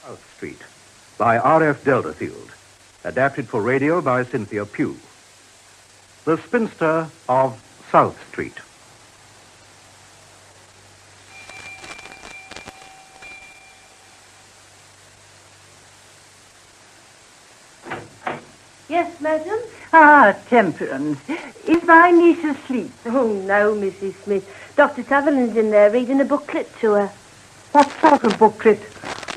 South Street by R.F. Delderfield. Adapted for radio by Cynthia Pughe. The Spinster of South Street. Yes, madam? Ah, Temperance. Is my niece asleep? Oh, no, Mrs. Smith. Dr. Sutherland's in there reading a booklet to her. What sort of booklet?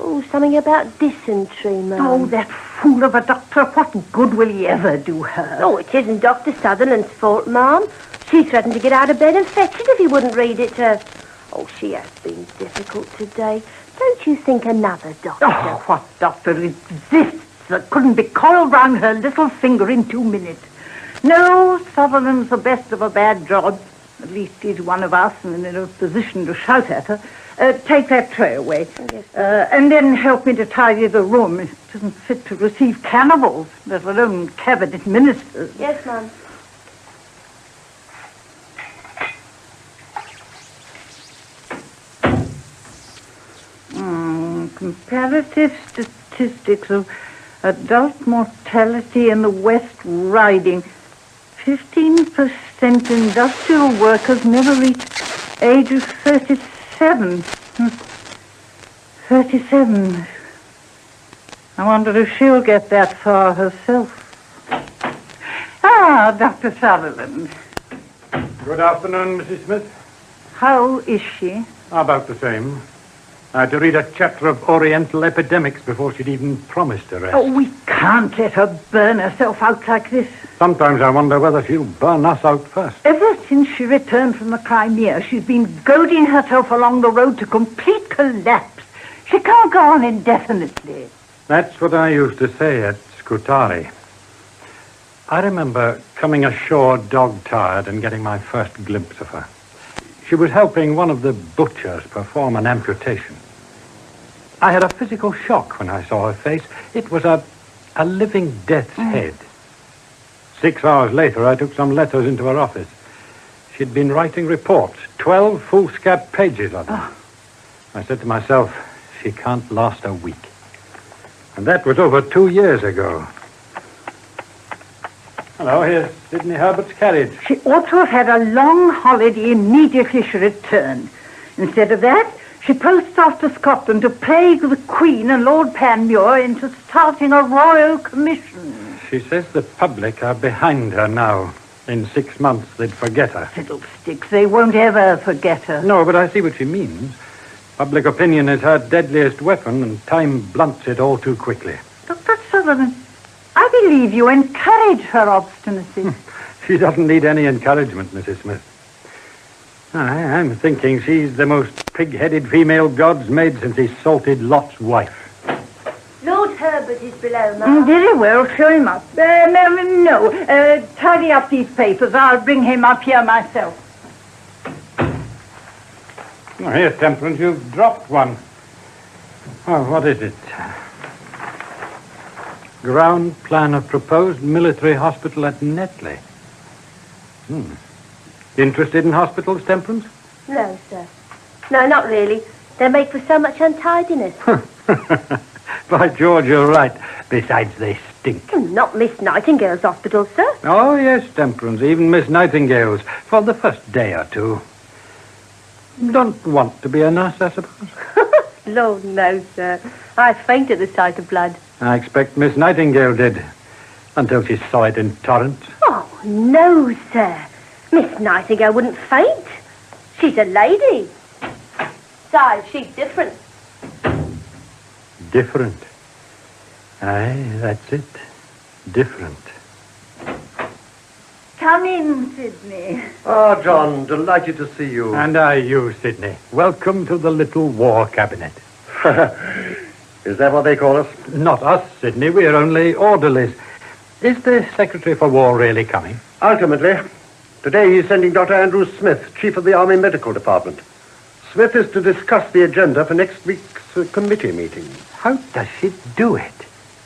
Oh, something about dysentery, ma'am. Oh, that fool of a doctor. What good will he ever do her? Oh, it isn't Dr. Sutherland's fault, ma'am. She threatened to get out of bed and fetch it if he wouldn't read it to her. Oh, she has been difficult today. Don't you think another doctor... Oh, what doctor exists that couldn't be coiled round her little finger in 2 minutes? No, Sutherland's the best of a bad job. At least he's one of us and in a position to shout at her. Take that tray away. Yes, and then help me to tidy the room. It isn't fit to receive cannibals, let alone cabinet ministers. Yes, ma'am. Comparative statistics of adult mortality in the West Riding. 15% industrial workers never reach age of 37. 37. I wonder if she'll get that far herself. Ah, Dr. Sutherland. Good afternoon, Mrs. Smith. How is she? About the same. I had to read a chapter of Oriental epidemics before she'd even promised to rest. Oh, we can't let her burn herself out like this. Sometimes I wonder whether she'll burn us out first. Ever since she returned from the Crimea, she's been goading herself along the road to complete collapse. She can't go on indefinitely. That's what I used to say at Scutari. I remember coming ashore dog-tired and getting my first glimpse of her. She was helping one of the butchers perform an amputation. I had a physical shock when I saw her face. It was a living death's head. 6 hours later, I took some letters into her office. She'd been writing reports, 12 foolscap pages of them. I said to myself, she can't last a week. And that was over 2 years ago. Hello, here's Sidney Herbert's carriage. She ought to have had a long holiday immediately she returned. Instead of that, she posts off to Scotland to plague the Queen and Lord Panmure into starting a royal commission. She says the public are behind her now. In 6 months, they'd forget her. Fiddlesticks, they won't ever forget her. No, but I see what she means. Public opinion is her deadliest weapon, and time blunts it all too quickly. Dr. Sutherland, I believe you encourage her obstinacy. She doesn't need any encouragement, Mrs. Smith. I'm thinking she's the most pig-headed female God's made since he salted Lot's wife. Lord Herbert is below, ma'am. Very well, show him up. No, tidy up these papers. I'll bring him up here myself. Oh, here, Temperance, you've dropped one. Oh, what is it? Ground plan of proposed military hospital at Netley. Interested in hospitals, Temperance? No, sir. No, not really. They make for so much untidiness. By George, you're right. Besides, they stink. Not Miss Nightingale's hospital, sir. Oh, yes, Temperance, even Miss Nightingale's, for the first day or two. Don't want to be a nurse, I suppose? Lord, no, sir. I faint at the sight of blood. I expect Miss Nightingale did, until she saw it in torrents. Oh, no, sir. Miss Nightingale wouldn't faint. She's a lady. Besides, she's different. Different. Aye, that's it. Different. Come in, Sidney. Ah, John, delighted to see you. And I you, Sidney. Welcome to the little war cabinet. Is that what they call us? Not us, Sidney. We're only orderlies. Is the Secretary for War really coming? Ultimately. Today he's sending Dr. Andrew Smith, Chief of the Army Medical Department. Smith is to discuss the agenda for next week's committee meeting. How does she do it?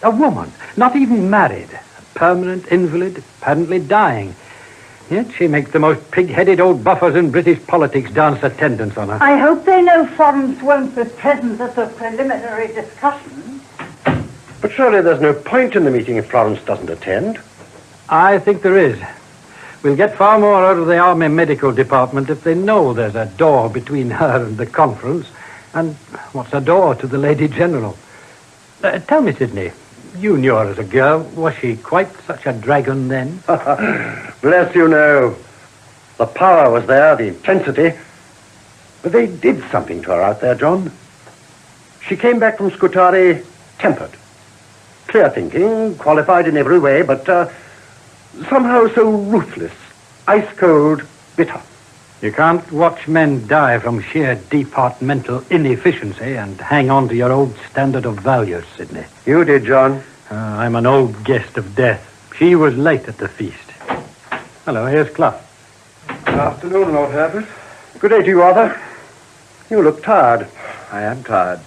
A woman, not even married, a permanent invalid, apparently dying. Yet she makes the most pig-headed old buffers in British politics dance attendance on her. I hope they know Florence won't be present at the preliminary discussion. But surely there's no point in the meeting if Florence doesn't attend. I think there is. We'll get far more out of the Army Medical Department if they know there's a door between her and the conference. And what's a door to the Lady General? Tell me, Sidney, you knew her as a girl. Was she quite such a dragon then? Bless you, no. The power was there, the intensity. But they did something to her out there, John. She came back from Scutari tempered. Clear thinking, qualified in every way, but somehow so ruthless, ice-cold, bitter. You can't watch men die from sheer departmental inefficiency and hang on to your old standard of values, Sidney. You did, John. I'm an old guest of death. She was late at the feast. Hello, here's Clough. Good afternoon, Lord Herbert. Good day to you, Arthur. You look tired. I am tired.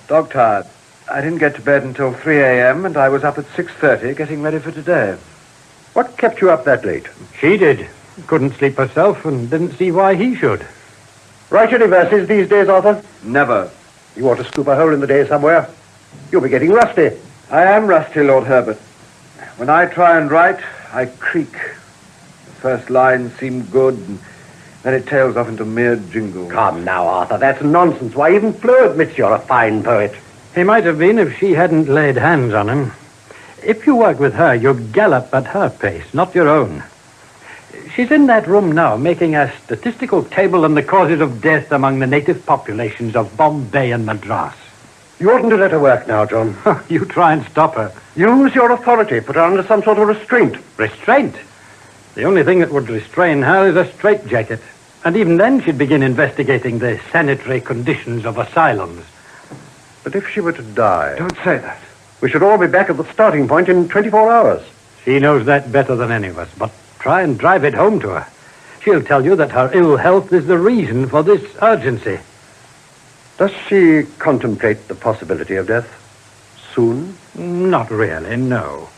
Dog tired. I didn't get to bed until 3 a.m. and I was up at 6:30 getting ready for today. What kept you up that late? She did. Couldn't sleep herself and didn't see why he should. Write any verses these days, Arthur? Never. You ought to scoop a hole in the day somewhere. You'll be getting rusty. I am rusty, Lord Herbert. When I try and write, I creak. The first lines seem good, and then it tails off into mere jingle. Come now, Arthur, that's nonsense. Why, even Flo admits you're a fine poet. He might have been if she hadn't laid hands on him. If you work with her, you gallop at her pace, not your own. She's in that room now, making a statistical table on the causes of death among the native populations of Bombay and Madras. You oughtn't to let her work now, John. You try and stop her. Use your authority. Put her under some sort of restraint. Restraint? The only thing that would restrain her is a straitjacket. And even then she'd begin investigating the sanitary conditions of asylums. But if she were to die... Don't say that. We should all be back at the starting point in 24 hours. She knows that better than any of us, but try and drive it home to her. She'll tell you that her ill health is the reason for this urgency. Does she contemplate the possibility of death soon? Not really, no.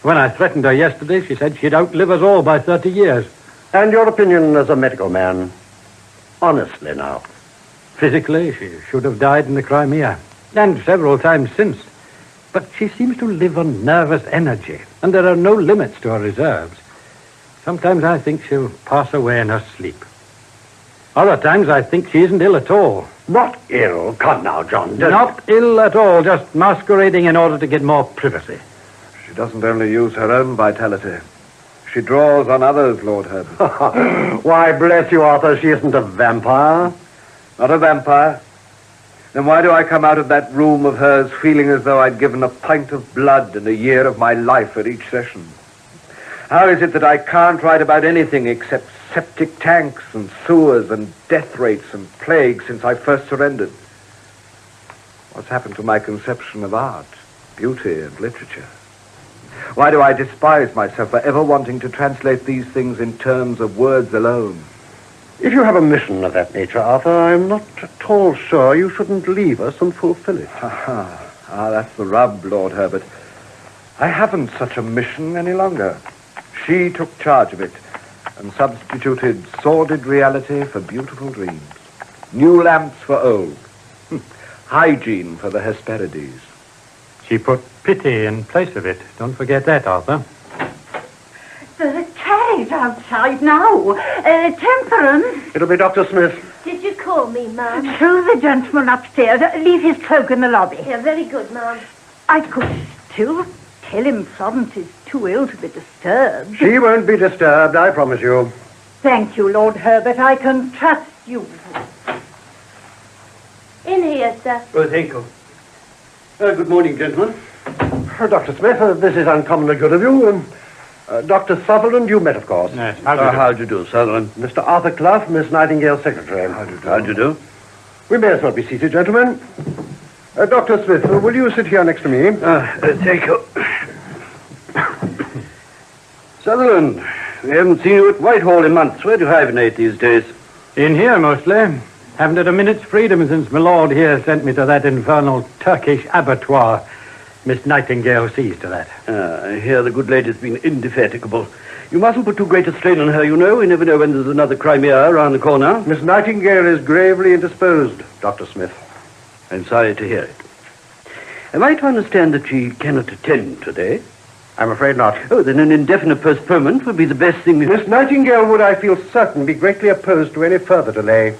When I threatened her yesterday, she said she'd outlive us all by 30 years. And your opinion as a medical man? Honestly now. Physically, she should have died in the Crimea, and several times since. But she seems to live on nervous energy, and there are no limits to her reserves. Sometimes I think she'll pass away in her sleep. Other times I think she isn't ill at all. Not ill? Come now, John. Not ill at all, just masquerading in order to get more privacy. She doesn't only use her own vitality. She draws on others, Lord Herbert. Why, bless you, Arthur, she isn't a vampire. Not a vampire? Then why do I come out of that room of hers feeling as though I'd given a pint of blood and a year of my life at each session? How is it that I can't write about anything except septic tanks and sewers and death rates and plague since I first surrendered? What's happened to my conception of art, beauty, and literature? Why do I despise myself for ever wanting to translate these things in terms of words alone? If you have a mission of that nature, Arthur, I'm not at all sure you shouldn't leave us and fulfill it. That's the rub, Lord Herbert. I haven't such a mission any longer. She took charge of it and substituted sordid reality for beautiful dreams. New lamps for old. Hygiene for the Hesperides. She put pity in place of it. Don't forget that, Arthur. There's a carriage outside now. Temperance. It'll be Dr. Smith. Did you call me, Ma'am? Show the gentleman upstairs. Leave his cloak in the lobby. Yeah, very good, Ma'am. I could still tell him Florence is too ill to be disturbed. She won't be disturbed, I promise you. Thank you, Lord Herbert. I can trust you. In here, sir. Oh, thank you. Good morning, gentlemen. Dr. Smith, this is uncommonly good of you. Dr. Sutherland, you met, of course. Yes, How do you do, Sutherland? Mr. Arthur Clough, Miss Nightingale's secretary. How do you do? We may as well be seated, gentlemen. Dr. Smith, will you sit here next to me? Thank you. Sutherland, we haven't seen you at Whitehall in months. Where do you hibernate these days? In here, mostly. Haven't had a minute's freedom since my lord here sent me to that infernal Turkish abattoir. Miss Nightingale sees to that. I hear the good lady's been indefatigable. You mustn't put too great a strain on her, you know. We never know when there's another Crimea around the corner. Miss Nightingale is gravely indisposed, Dr. Smith. I'm sorry to hear it. Am I to understand that she cannot attend today? I'm afraid not. Oh, then an indefinite postponement would be the best thing. Miss Nightingale would, I feel certain, be greatly opposed to any further delay.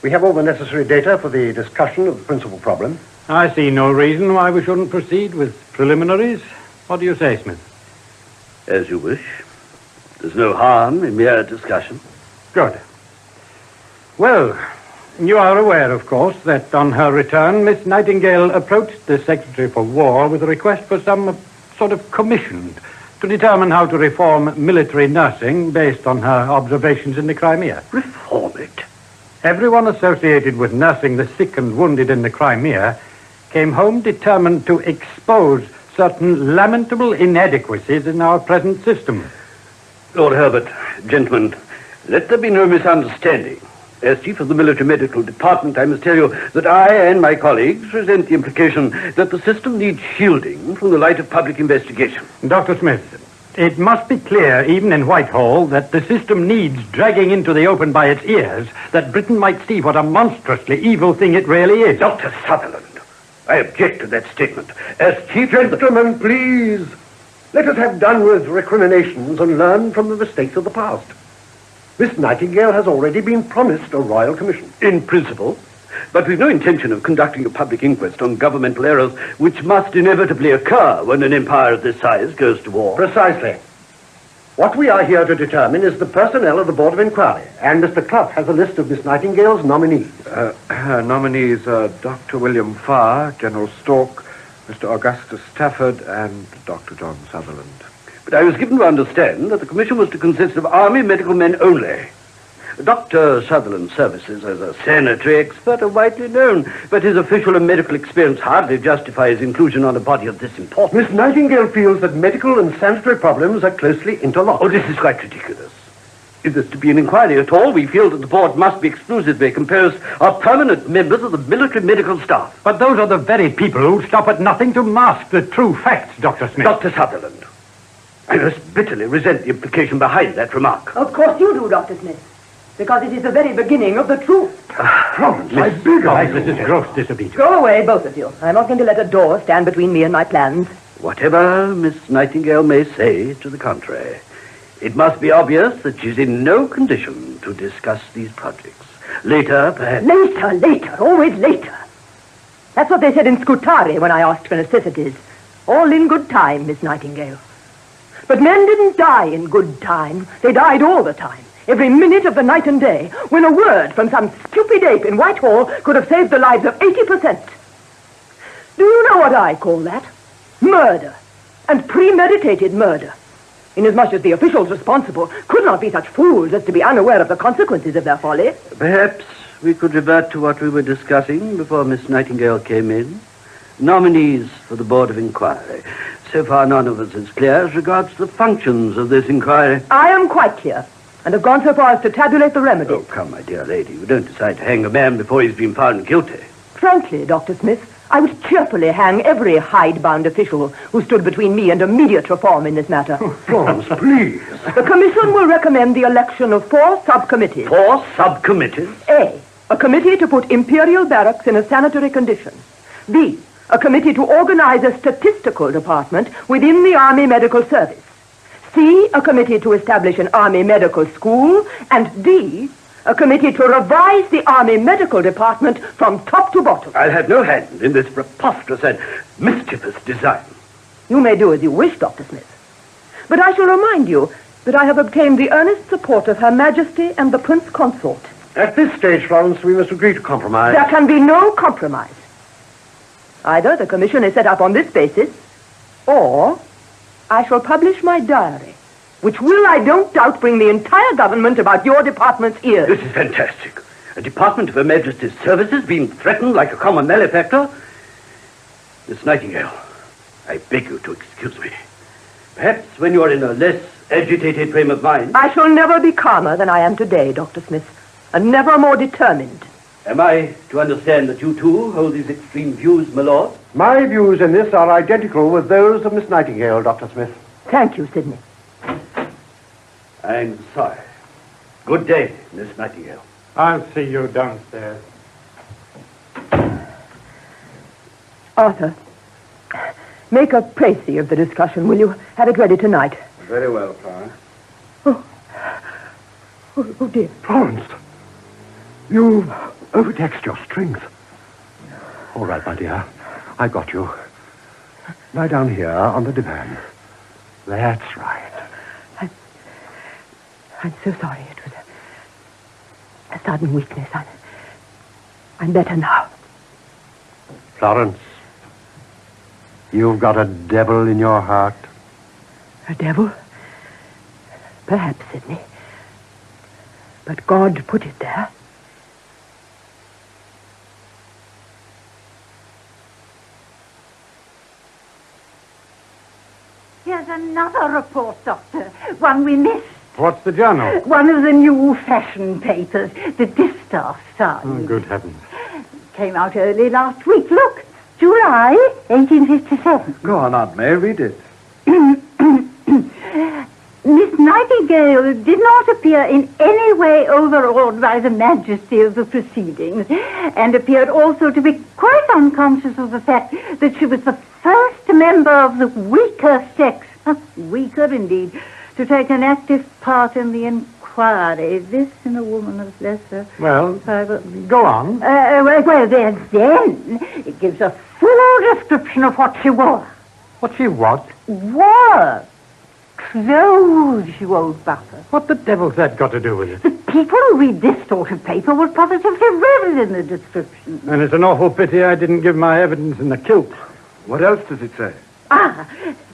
We have all the necessary data for the discussion of the principal problem. I see no reason why we shouldn't proceed with preliminaries. What do you say, Smith? As you wish. There's no harm in mere discussion. Good. Well, you are aware, of course, that on her return, Miss Nightingale approached the Secretary for War with a request for some sort of commission to determine how to reform military nursing based on her observations in the Crimea. Reform it? Everyone associated with nursing the sick and wounded in the Crimea came home determined to expose certain lamentable inadequacies in our present system. Lord Herbert, gentlemen, let there be no misunderstanding. As Chief of the Military Medical Department, I must tell you that I and my colleagues resent the implication that the system needs shielding from the light of public investigation. Dr. Smith, it must be clear, even in Whitehall, that the system needs dragging into the open by its ears, that Britain might see what a monstrously evil thing it really is. Dr. Sutherland, I object to that statement. As Chief... Gentlemen, please. Let us have done with recriminations and learn from the mistakes of the past. Miss Nightingale has already been promised a royal commission. In principle, but we've no intention of conducting a public inquest on governmental errors which must inevitably occur when an empire of this size goes to war. Precisely. What we are here to determine is the personnel of the Board of Inquiry, and Mr. Clough has a list of Miss Nightingale's nominees. Her nominees are Dr. William Farr, General Stork, Mr. Augustus Stafford, and Dr. John Sutherland. But I was given to understand that the commission was to consist of army medical men only. Dr. Sutherland's services as a sanitary expert are widely known, but his official and medical experience hardly justify his inclusion on a body of this importance. Miss Nightingale feels that medical and sanitary problems are closely interlocked. Oh, this is quite ridiculous. If there's to be an inquiry at all, we feel that the board must be exclusively composed of permanent members of the military medical staff. But those are the very people who stop at nothing to mask the true facts, Dr. Smith. Dr. Sutherland, I most bitterly resent the implication behind that remark. Of course you do, Dr. Smith, because it is the very beginning of the truth. Florence, I beg of you. This is gross disobedience. Go away, both of you. I'm not going to let a door stand between me and my plans. Whatever Miss Nightingale may say to the contrary, it must be obvious that she's in no condition to discuss these projects. Later, perhaps... Later, always later. That's what they said in Scutari when I asked for necessities. All in good time, Miss Nightingale. But men didn't die in good time. They died all the time, every minute of the night and day, when a word from some stupid ape in Whitehall could have saved the lives of 80%. Do you know what I call that? Murder. And premeditated murder. Inasmuch as the officials responsible could not be such fools as to be unaware of the consequences of their folly. Perhaps we could revert to what we were discussing before Miss Nightingale came in. Nominees for the Board of Inquiry. So far, none of us is clear as regards the functions of this inquiry. I am quite clear, and have gone so far as to tabulate the remedies. Oh, come, my dear lady. You don't decide to hang a man before he's been found guilty. Frankly, Dr. Smith, I would cheerfully hang every hidebound official who stood between me and immediate reform in this matter. Florence, please. The commission will recommend the election of 4 subcommittees. 4 subcommittees? A committee to put imperial barracks in a sanitary condition. B, a committee to organize a statistical department within the Army Medical Service. C, a committee to establish an Army Medical School. And D, a committee to revise the Army Medical Department from top to bottom. I'll have no hand in this preposterous and mischievous design. You may do as you wish, Dr. Smith. But I shall remind you that I have obtained the earnest support of Her Majesty and the Prince Consort. At this stage, Florence, we must agree to compromise. There can be no compromise. Either the commission is set up on this basis, or I shall publish my diary, which will, I don't doubt, bring the entire government about your department's ears. This is fantastic. A department of Her Majesty's services being threatened like a common malefactor. Miss Nightingale, I beg you to excuse me. Perhaps when you are in a less agitated frame of mind... I shall never be calmer than I am today, Dr. Smith, and never more determined. Am I to understand that you too hold these extreme views, my lord? My views in this are identical with those of Miss Nightingale, Dr. Smith. Thank you, Sidney. I'm sorry. Good day, Miss Nightingale. I'll see you downstairs. Arthur, make a précis of the discussion, will you? Have it ready tonight. Very well, Florence. Oh, dear. Florence, you've overtaxed your strength. All right, my dear. I got you. Lie down here on the divan. That's right. I'm so sorry. It was a sudden weakness. I'm better now. Florence, you've got a devil in your heart. A devil? Perhaps, Sidney. But God put it there. Here's another report, Doctor. One we missed. What's the journal? One of the new fashion papers, the Distaff style. Oh, good heavens. Came out early last week. Look, July 1857. Go on, Aunt May, read it. Miss Nightingale did not appear in any way overawed by the majesty of the proceedings, and appeared also to be quite unconscious of the fact that she was the first member of the weaker sex, weaker indeed, to take an active part in the inquiry. This in a woman of lesser... Well, private... go on. Well, then, it gives a full description of what she wore. What she what? Wore. Clothes, you old buffer. What the devil's that got to do with it? The people who read this sort of paper will positively revel in the description. And it's an awful pity I didn't give my evidence in the kilt. What else does it say?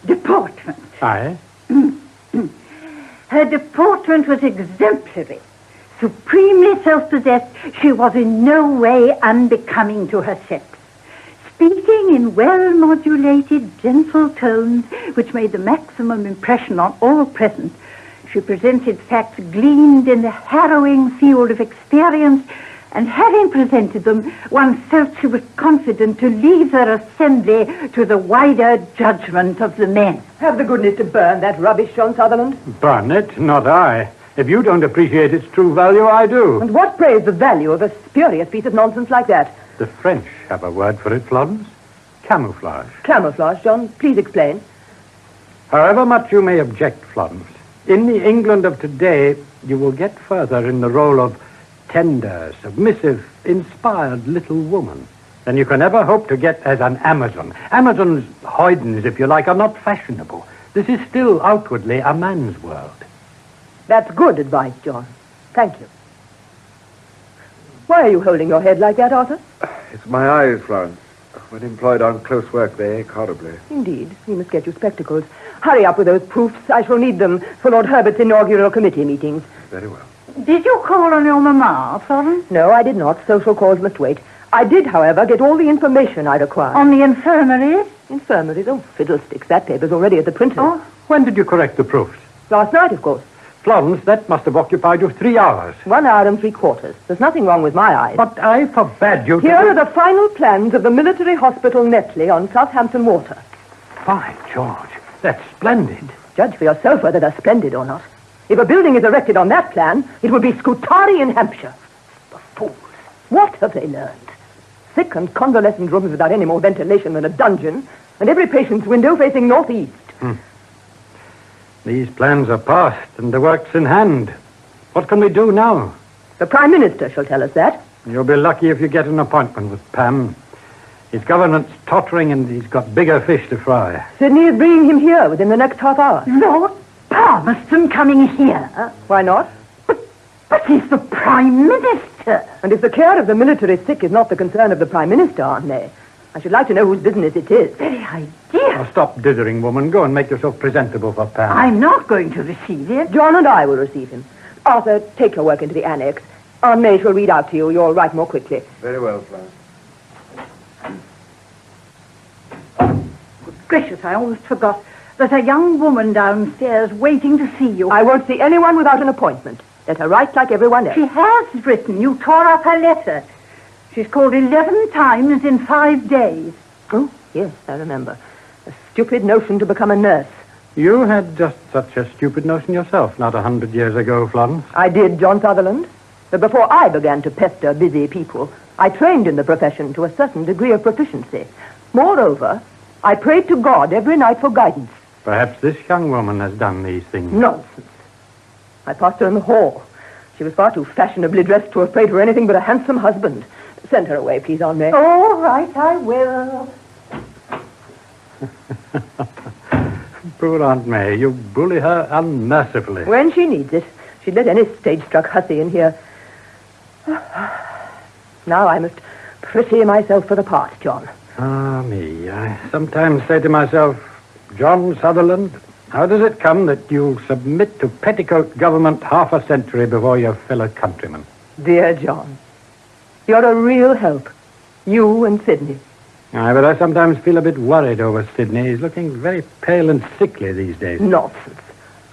Deportment. Aye? Her deportment was exemplary. Supremely self-possessed, she was in no way unbecoming to her sex. Speaking in well-modulated, gentle tones, which made the maximum impression on all present, she presented facts gleaned in the harrowing field of experience, and having presented them, one felt she was confident to leave her assembly to the wider judgment of the men. Have the goodness to burn that rubbish, John Sutherland. Burn it? Not I. If you don't appreciate its true value, I do. And what praise the value of a spurious piece of nonsense like that? The French have a word for it, Florence. Camouflage. Camouflage, John. Please explain. However much you may object, Florence, in the England of today, you will get further in the role of tender, submissive, inspired little woman than you can ever hope to get as an Amazon. Amazons, hoydens, if you like, are not fashionable. This is still outwardly a man's world. That's good advice, John. Thank you. Why are you holding your head like that, Arthur? It's my eyes, Florence. When employed on close work, they ache horribly. Indeed. We must get you spectacles. Hurry up with those proofs. I shall need them for Lord Herbert's inaugural committee meetings. Very well. Did you call on your mamma, Florence? No, I did not. Social calls must wait. I did, however, get all the information I required. On the infirmaries? Infirmaries? Oh, fiddlesticks. That paper's already at the printer's. Oh. When did you correct the proofs? Last night, of course. Florence, that must have occupied you 3 hours. 1 hour and 3/4. There's nothing wrong with my eyes. But I forbade you to... Here are the final plans of the military hospital Netley on Southampton Water. By George, that's splendid. Judge for yourself whether they're splendid or not. If a building is erected on that plan, it would be Scutari in Hampshire. The fools. What have they learned? Sick and convalescent rooms without any more ventilation than a dungeon, and every patient's window facing northeast. These plans are passed, and the work's in hand. What can we do now? The Prime Minister shall tell us that. You'll be lucky if you get an appointment with Pam. His government's tottering, and he's got bigger fish to fry. Sidney is bringing him here within the next half hour. Lord Palmerston coming here? Why not? But he's the Prime Minister. And if the care of the military sick is not the concern of the Prime Minister, Aunt May, I should like to know whose business it is. Very idea. Now, stop dithering, woman. Go and make yourself presentable for Pam. I'm not going to receive him. John and I will receive him. Arthur, take your work into the annex. Aunt May shall read out to you. You'll write more quickly. Very well, Florence. Good gracious, I almost forgot. There's a young woman downstairs waiting to see you. I won't see anyone without an appointment. Let her write like everyone else. She has written. You tore up her letter. She's called 11 times in 5 days. Oh, yes, I remember. A stupid notion to become a nurse. You had just such a stupid notion yourself not 100 years ago, Florence. I did, John Sutherland. But before I began to pester busy people, I trained in the profession to a certain degree of proficiency. Moreover, I prayed to God every night for guidance. Perhaps this young woman has done these things. Nonsense. I passed her in the hall. She was far too fashionably dressed to have prayed for anything but a handsome husband. Send her away, please, Aunt May. All right, I will. Poor Aunt May, you bully her unmercifully. When she needs it, she'd let any stage-struck hussy in here. Now I must pretty myself for the part, John. Ah, me. I sometimes say to myself, John Sutherland, how does it come that you submit to petticoat government half a century before your fellow countrymen? Dear John, you're a real help. You and Sidney. Aye, but I sometimes feel a bit worried over Sidney. He's looking very pale and sickly these days. Nonsense.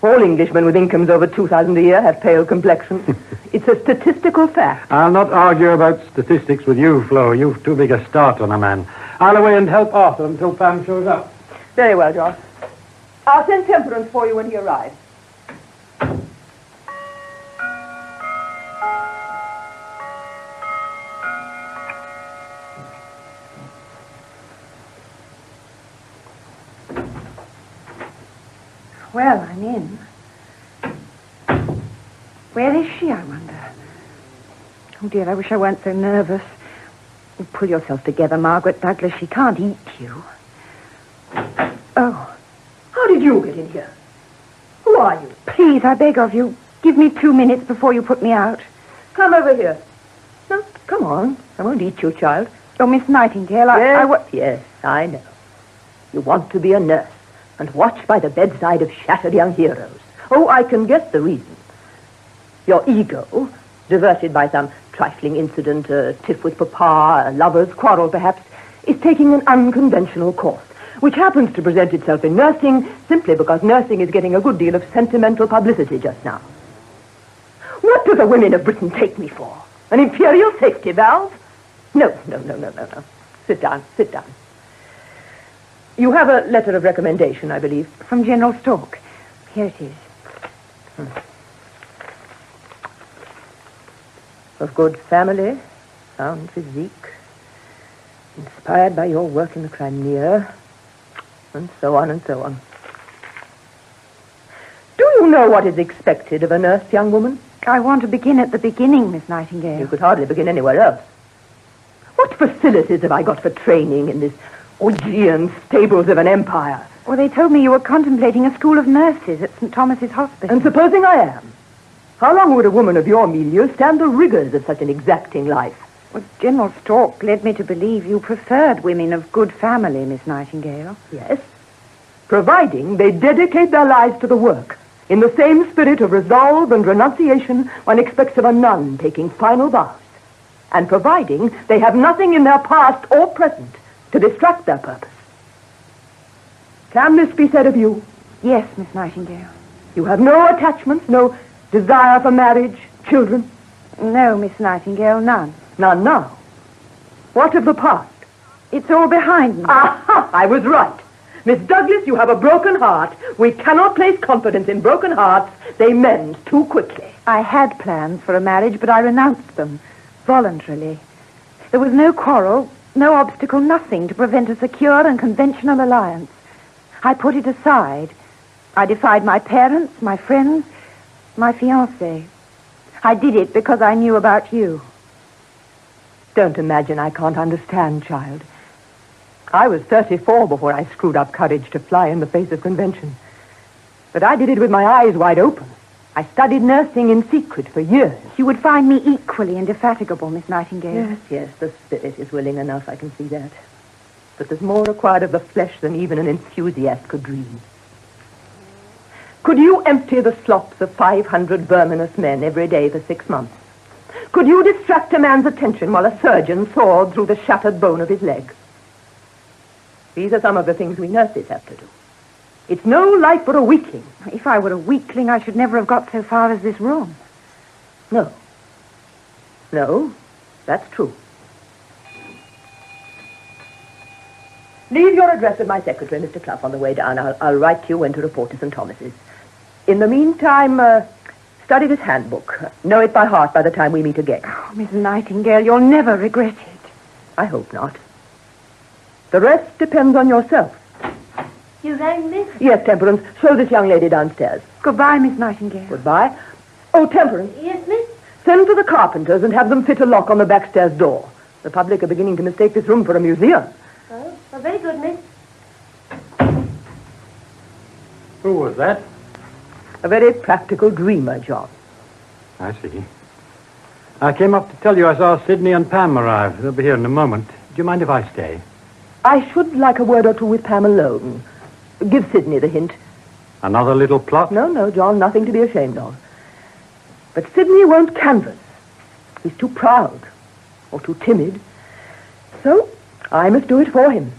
All Englishmen with incomes over 2,000 a year have pale complexions. It's a statistical fact. I'll not argue about statistics with you, Flo. You've too big a start on a man. I'll away and help Arthur until Pam shows up. Very well, John. I'll send Temperance for you when he arrives. Well, I'm in. Where is she, I wonder? Oh, dear, I wish I weren't so nervous. Pull yourself together, Margaret Douglas. She can't eat you. Oh. How did you get in here? Who are you? Please, I beg of you, give me 2 minutes before you put me out. Come over here. No, come on. I won't eat you, child. Oh, Miss Nightingale, Yes, I know. You want to be a nurse and watch by the bedside of shattered young heroes. Oh, I can guess the reason. Your ego, diverted by some trifling incident, a tiff with Papa, a lover's quarrel perhaps, is taking an unconventional course, which happens to present itself in nursing simply because nursing is getting a good deal of sentimental publicity just now. What do the women of Britain take me for? An imperial safety valve? No. Sit down. You have a letter of recommendation, I believe. From General Stork. Here it is. Of good family, sound physique, inspired by your work in the Crimea, and so on and so on. Do you know what is expected of a nurse, young woman? I want to begin at the beginning, Miss Nightingale. You could hardly begin anywhere else. What facilities have I got for training in this Augean stables of an empire? Well, they told me you were contemplating a school of nurses at St. Thomas's Hospital. And supposing I am, how long would a woman of your milieu stand the rigors of such an exacting life? Well, General Stork led me to believe you preferred women of good family, Miss Nightingale. Yes, providing they dedicate their lives to the work in the same spirit of resolve and renunciation one expects of a nun taking final vows, and providing they have nothing in their past or present to distract their purpose. Can this be said of you? Yes, Miss Nightingale. You have no attachments, no desire for marriage, children? No, Miss Nightingale, none. None now. What of the past? It's all behind me. Aha! I was right. Miss Douglas, you have a broken heart. We cannot place confidence in broken hearts. They mend too quickly. I had plans for a marriage, but I renounced them voluntarily. There was no quarrel, no obstacle, nothing to prevent a secure and conventional alliance. I put it aside. I defied my parents, my friends, my fiancé. I did it because I knew about you. Don't imagine I can't understand, child. I was 34 before I screwed up courage to fly in the face of convention. But I did it with my eyes wide open. I studied nursing in secret for years. You would find me equally indefatigable, Miss Nightingale. Yes, the spirit is willing enough, I can see that. But there's more required of the flesh than even an enthusiast could dream. Could you empty the slops of 500 verminous men every day for 6 months? Could you distract a man's attention while a surgeon sawed through the shattered bone of his leg? These are some of the things we nurses have to do. It's no life for a weakling. If I were a weakling, I should never have got so far as this room. No, that's true. Leave your address with my secretary, Mr. Clough, on the way down. I'll write to you when to report to St. Thomas's. In the meantime, study this handbook. Know it by heart by the time we meet again. Oh, Miss Nightingale, you'll never regret it. I hope not. The rest depends on yourself. You rang, miss? Yes, Temperance. Show this young lady downstairs. Goodbye, Miss Nightingale. Goodbye. Oh, Temperance. Yes, miss? Send for the carpenters and have them fit a lock on the backstairs door. The public are beginning to mistake this room for a museum. Oh, very good, miss. Who was that? A very practical dreamer, John. I see. I came up to tell you I saw Sidney and Pam arrive. They'll be here in a moment. Do you mind if I stay? I should like a word or two with Pam alone. Give Sidney the hint. Another little plot? No, John, nothing to be ashamed of. But Sidney won't canvass. He's too proud or too timid. So I must do it for him.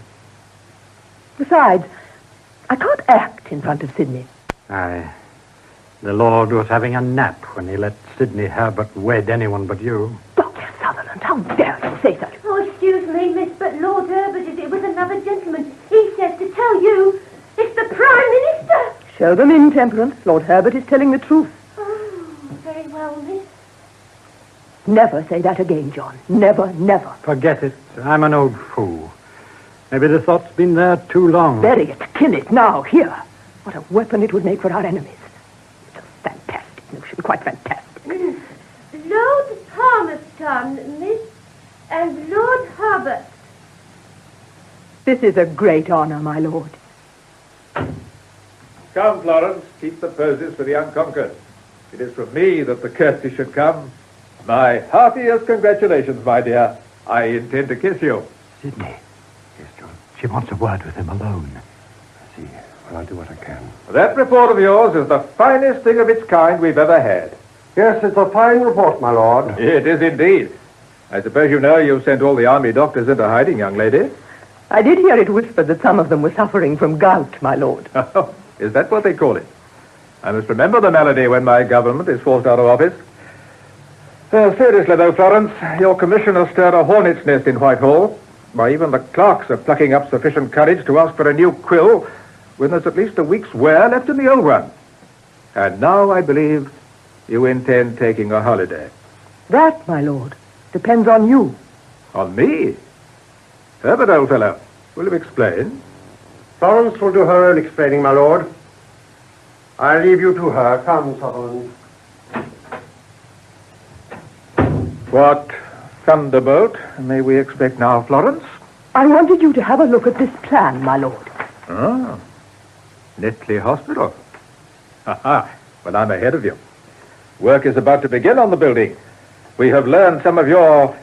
Besides, I can't act in front of Sidney. Aye. The Lord was having a nap when he let Sidney Herbert wed anyone but you. Dr. Sutherland, how dare you say such? Oh, excuse me, miss, but Lord Herbert is here with another gentleman. He says to tell you it's the Prime Minister. Show them in, Temperance. Lord Herbert is telling the truth. Oh, very well, miss. Never say that again, John. Never, never. Forget it. I'm an old fool. Maybe the thought's been there too long. Bury it. Kill it now, here. What a weapon it would make for our enemies. It's a fantastic notion, quite fantastic. Lord Palmerston, miss, and Lord Herbert. This is a great honor, my lord. Come, Florence, keep the poses for the unconquered. It is from me that the courtesy should come. My heartiest congratulations, my dear. I intend to kiss you. Sidney. Yes, John. She wants a word with him alone. I see. Well, I'll do what I can. That report of yours is the finest thing of its kind we've ever had. Yes, it's a fine report, my lord. It is indeed. I suppose you know you sent all the army doctors into hiding, young lady. I did hear it whispered that some of them were suffering from gout, my lord. Is that what they call it? I must remember the malady when my government is forced out of office. Seriously, though, Florence, your commissioner stirred a hornet's nest in Whitehall. Why, even the clerks are plucking up sufficient courage to ask for a new quill when there's at least a week's wear left in the old one. And now, I believe, you intend taking a holiday. That, my lord, depends on you. On me? Herbert, old fellow, will you explain? Florence will do her own explaining, my lord. I leave you to her. Come, Sutherland. What thunderbolt may we expect now, Florence? I wanted you to have a look at this plan, my lord. Ah, Netley Hospital. Ha! Well, I'm ahead of you. Work is about to begin on the building. We have learned some of your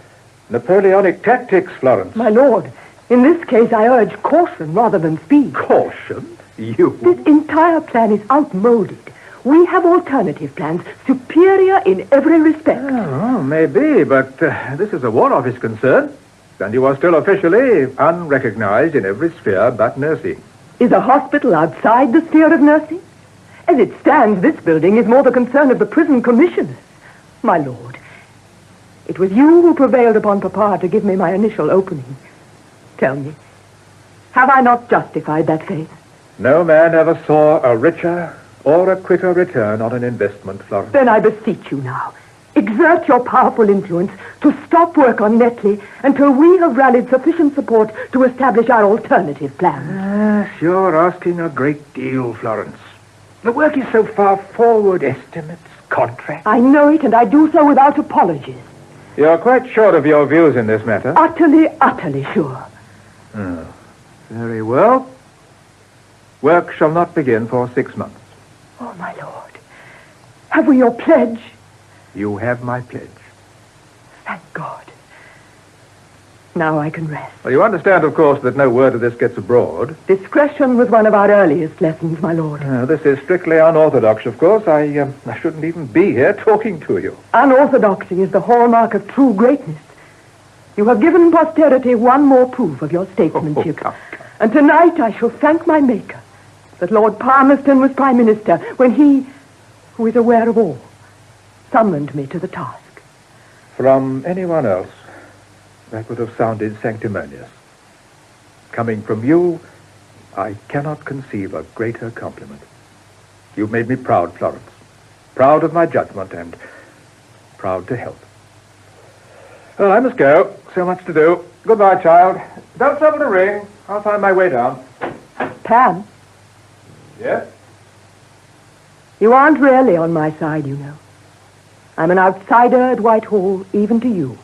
Napoleonic tactics, Florence. My lord, in this case I urge caution rather than speed. Caution? You? This entire plan is outmoded. We have alternative plans, superior in every respect. Oh, maybe, but this is a War Office concern, and you are still officially unrecognized in every sphere but nursing. Is a hospital outside the sphere of nursing? As it stands, this building is more the concern of the prison commissioners. My lord, it was you who prevailed upon Papa to give me my initial opening. Tell me, have I not justified that faith? No man ever saw a richer or a quicker return on an investment, Florence. Then I beseech you now, exert your powerful influence to stop work on Netley until we have rallied sufficient support to establish our alternative plans. Yes, you're asking a great deal, Florence. The work is so far forward, estimates, contracts. I know it, and I do so without apologies. You're quite sure of your views in this matter? Utterly, utterly sure. Oh, very well. Work shall not begin for 6 months. Oh, my lord. Have we your pledge? You have my pledge. Thank God. Now I can rest. Well, you understand, of course, that no word of this gets abroad. Discretion was one of our earliest lessons, my lord. This is strictly unorthodox, of course. I shouldn't even be here talking to you. Unorthodoxy is the hallmark of true greatness. You have given posterity one more proof of your statesmanship. Come. And tonight I shall thank my Maker that Lord Palmerston was Prime Minister when he, who is aware of all, summoned me to the task. From anyone else, that would have sounded sanctimonious. Coming from you, I cannot conceive a greater compliment. You've made me proud, Florence. Proud of my judgment and proud to help. Well, I must go. So much to do. Goodbye, child. Don't trouble to ring. I'll find my way down. Pam, Yes? you aren't really on my side, you know. I'm an outsider at Whitehall, even to you.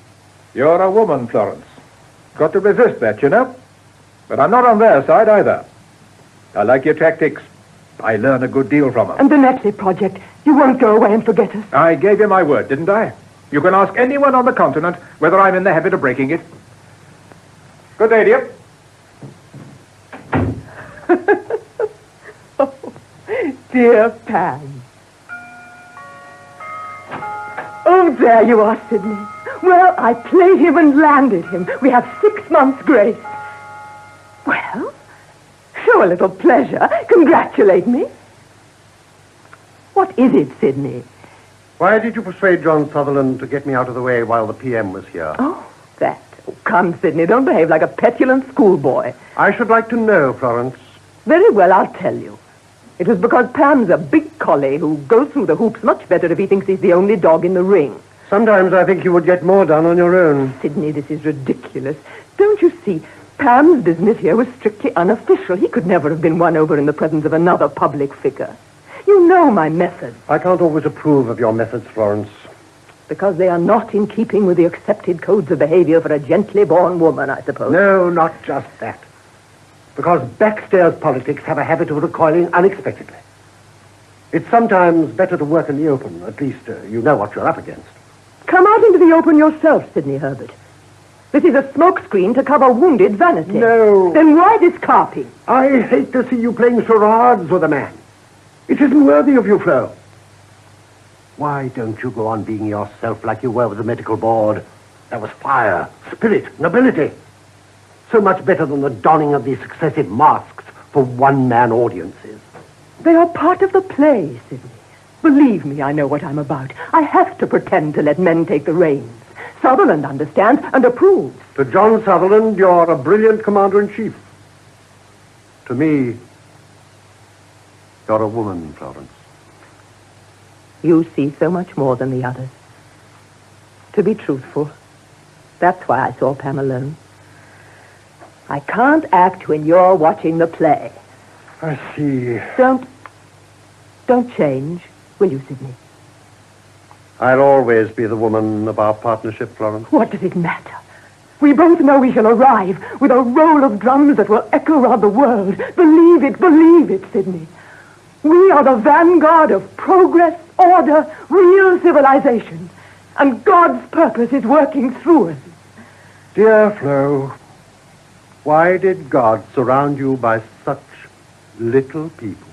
You're a woman, Florence. Got to resist that, you know. But I'm not on their side either. I like your tactics. I learn a good deal from them. And the Netley project, you won't go away and forget us. I gave you my word, didn't I? You can ask anyone on the continent whether I'm in the habit of breaking it. Good day, dear. Dear Pam. Oh, there you are, Sidney. Well, I played him and landed him. We have 6 months' grace. Well, show a little pleasure. Congratulate me. What is it, Sidney? Why did you persuade John Sutherland to get me out of the way while the PM was here? Oh, that. Oh, come, Sidney, don't behave like a petulant schoolboy. I should like to know, Florence. Very well, I'll tell you. It was because Pam's a big collie who goes through the hoops much better if he thinks he's the only dog in the ring. Sometimes I think you would get more done on your own. Sidney, this is ridiculous. Don't you see? Pam's business here was strictly unofficial. He could never have been won over in the presence of another public figure. You know my methods. I can't always approve of your methods, Florence. Because they are not in keeping with the accepted codes of behavior for a gently born woman, I suppose. No, not just that. Because backstairs politics have a habit of recoiling unexpectedly. It's sometimes better to work in the open. At least you know what you're up against. Come out into the open yourself, Sidney Herbert. This is a smokescreen to cover wounded vanity. No. Then why this carping? I hate to see you playing charades with a man. It isn't worthy of you, Flo. Why don't you go on being yourself like you were with the medical board? That was fire, spirit, nobility. So much better than the donning of these successive masks for one-man audiences. They are part of the play, Sidney. Believe me, I know what I'm about. I have to pretend to let men take the reins. Sutherland understands and approves. To John Sutherland, you're a brilliant commander-in-chief. To me, you're a woman, Florence. You see so much more than the others. To be truthful, that's why I saw Pam alone. I can't act when you're watching the play. I see. Don't change, will you, Sidney? I'll always be the woman of our partnership, Florence. What does it matter? We both know we shall arrive with a roll of drums that will echo around the world. Believe it, Sidney. We are the vanguard of progress, order, real civilization. And God's purpose is working through us. Dear Flo, why did God surround you by such little people?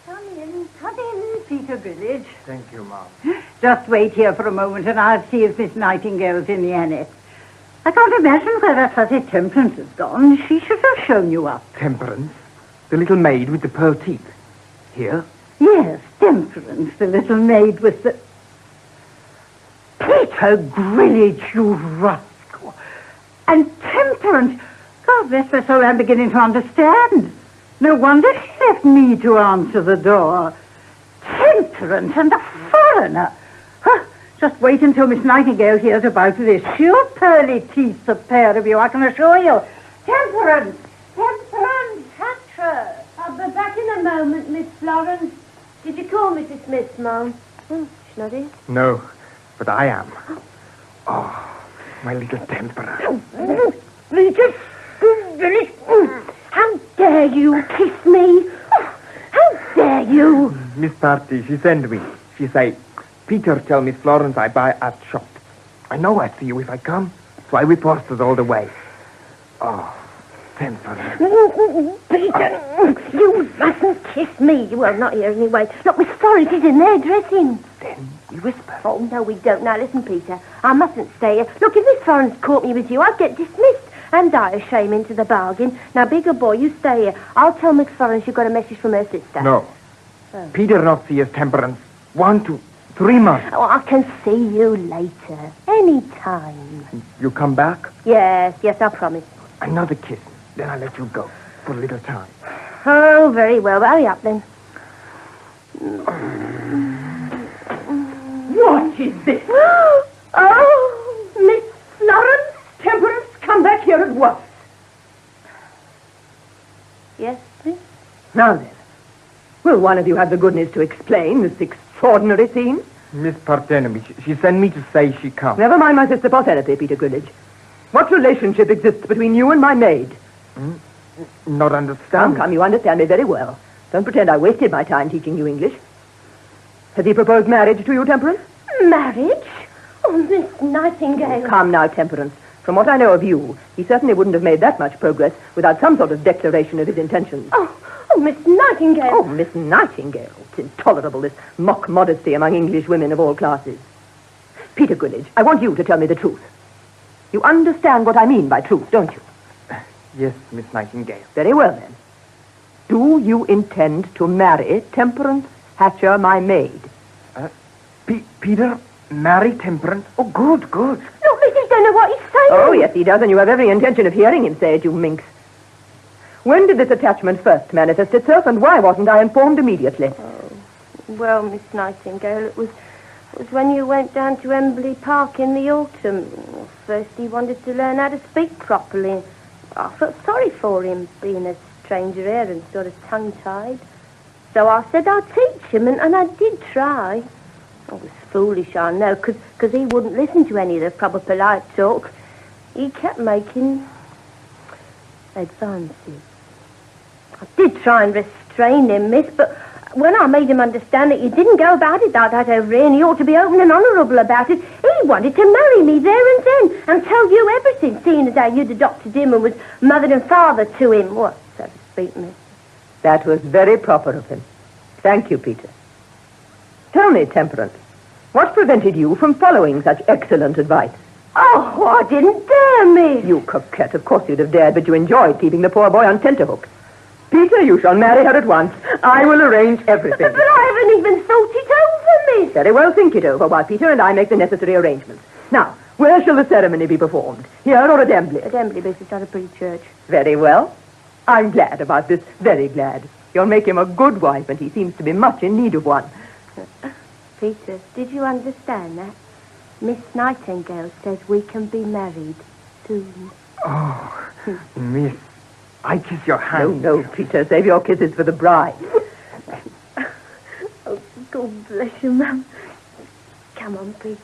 Come in, Peter Grillage. Thank you, Mom. Just wait here for a moment and I'll see if Miss Nightingale's in the annex. I can't imagine where that fuzzy Temperance has gone. She should have shown you up. Temperance? The little maid with the pearl teeth? Here? Yes, Temperance, the little maid with the... Peter Grillage, you rascal. And Temperance. God bless her soul, I'm beginning to understand. No wonder she left me to answer the door. Temperance and a foreigner. Huh. Just wait until Miss Nightingale hears about this. She'll pearly teeth the pair of you, I can assure you. Temperance! Temperance! Hester, I'll be back in a moment, Miss Florence. Did you call Mrs. Smith, Mom? She's not in. No, but I am. Oh, my little Temperance. How dare you kiss me? How dare you? Miss Party, she send me. She say, Peter tell Miss Florence I buy at shop. I know I see you if I come, so I report it all the way. Oh, Temperance. Peter, you mustn't kiss me. Well, not here anyway. Look, Miss Florence is in there dressing. Then we whisper. Oh, no, we don't. Now, listen, Peter. I mustn't stay here. Look, if Miss Florence caught me with you, I'd get dismissed. And I a shame into the bargain. Now, bigger boy, you stay here. I'll tell Miss Florence you've got a message from her sister. No. Peter not see his Temperance. Want to 3 months. Oh, I can see you later. Any time. You come back? Yes, I promise. Another kiss. Then I'll let you go for a little time. Oh, very well. Hurry up, then. What is this? Oh, Miss Florence, Temperance, come back here at once. Yes, miss? Now then, will one of you have the goodness to explain this extraordinary scene? Miss Parthenope, she sent me to say she comes. Never mind my sister Parthenope, Peter Grillage. What relationship exists between you and my maid? Not understand. Come, you understand me very well. Don't pretend I wasted my time teaching you English. Has he proposed marriage to you, Temperance? Marriage? Oh, Miss Nightingale. Come now, Temperance. From what I know of you, he certainly wouldn't have made that much progress without some sort of declaration of his intentions. Oh, Miss Nightingale. Oh, Miss Nightingale. It's intolerable, this mock modesty among English women of all classes. Peter Grillage, I want you to tell me the truth. You understand what I mean by truth, don't you? Yes, Miss Nightingale. Very well, then. Do you intend to marry Temperance Hatcher, my maid? Peter, marry Temperance? Oh, good. Look, Mrs. don't know what he's saying. Oh, yes, he does, and you have every intention of hearing him say it, you minx. When did this attachment first manifest itself, and why wasn't I informed immediately? Oh, well, Miss Nightingale, it was when you went down to Embley Park in the autumn. First he wanted to learn how to speak properly. I felt sorry for him, being a stranger here and sort of tongue-tied. So I said I'd teach him, and I did try. I was foolish, I know, because he wouldn't listen to any of the proper polite talk. He kept making advances. I did try and restrain him, miss, but when I made him understand that you didn't go about it like that over here and he ought to be open and honourable about it, he wanted to marry me there and then and tell you everything, seeing as how you'd adopted him and was mother and father to him. What, so to speak, miss? That was very proper of him. Thank you, Peter. Tell me, Temperance, what prevented you from following such excellent advice? Oh, I didn't dare, miss. You coquette, of course you'd have dared, but you enjoyed keeping the poor boy on tenterhooks. Peter, you shall marry her at once. I will arrange everything. But I haven't even thought it over, miss. Very well, think it over while Peter and I make the necessary arrangements. Now, where shall the ceremony be performed? Here or at Embley? At Embley, miss. It's not a pretty church. Very well. I'm glad about this, very glad. You'll make him a good wife, and he seems to be much in need of one. Peter, did you understand that? Miss Nightingale says we can be married soon. Oh, Miss, I kiss your hand. No, Peter, save your kisses for the bride. Oh, God bless you, Mum. Come on, Peter.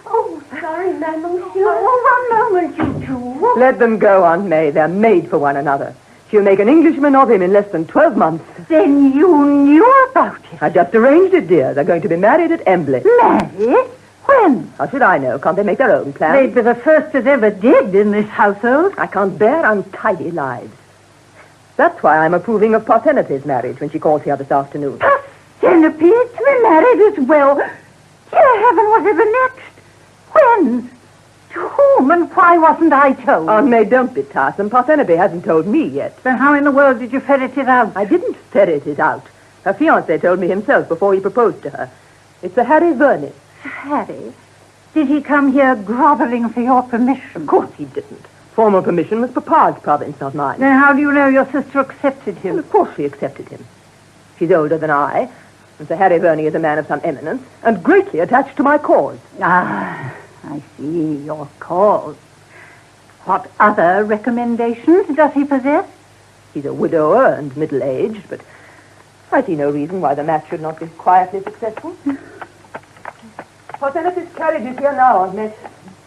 Oh, sorry, Ma'am, monsieur. Oh, one moment, you two. Let them go, Aunt May. They're made for one another. She'll make an Englishman of him in less than 12 months. Then you knew about it? I just arranged it, dear. They're going to be married at Embley. Married? When? How should I know? Can't they make their own plans? They'd be the first that ever did in this household. I can't bear untidy lives. That's why I'm approving of Parthenope's marriage when she calls here this afternoon. Parthenope to be married as well. Dear heaven, whatever next? When? To whom and why wasn't I told? Aunt May, don't be tiresome. Parthenope hasn't told me yet. Then how in the world did you ferret it out? I didn't ferret it out. Her fiancé told me himself before he proposed to her. It's Sir Harry Gurney. Harry? Did he come here groveling for your permission? Of course he didn't. Formal permission was Papa's province, not mine. Then how do you know your sister accepted him? Well, of course she accepted him. She's older than I, and Sir Harry Gurney is a man of some eminence, and greatly attached to my cause. Ah, I see, your cause. What other recommendations does he possess? He's a widower and middle-aged, but I see no reason why the match should not be quietly successful. Parthenope's carriage is here now, Aunt May.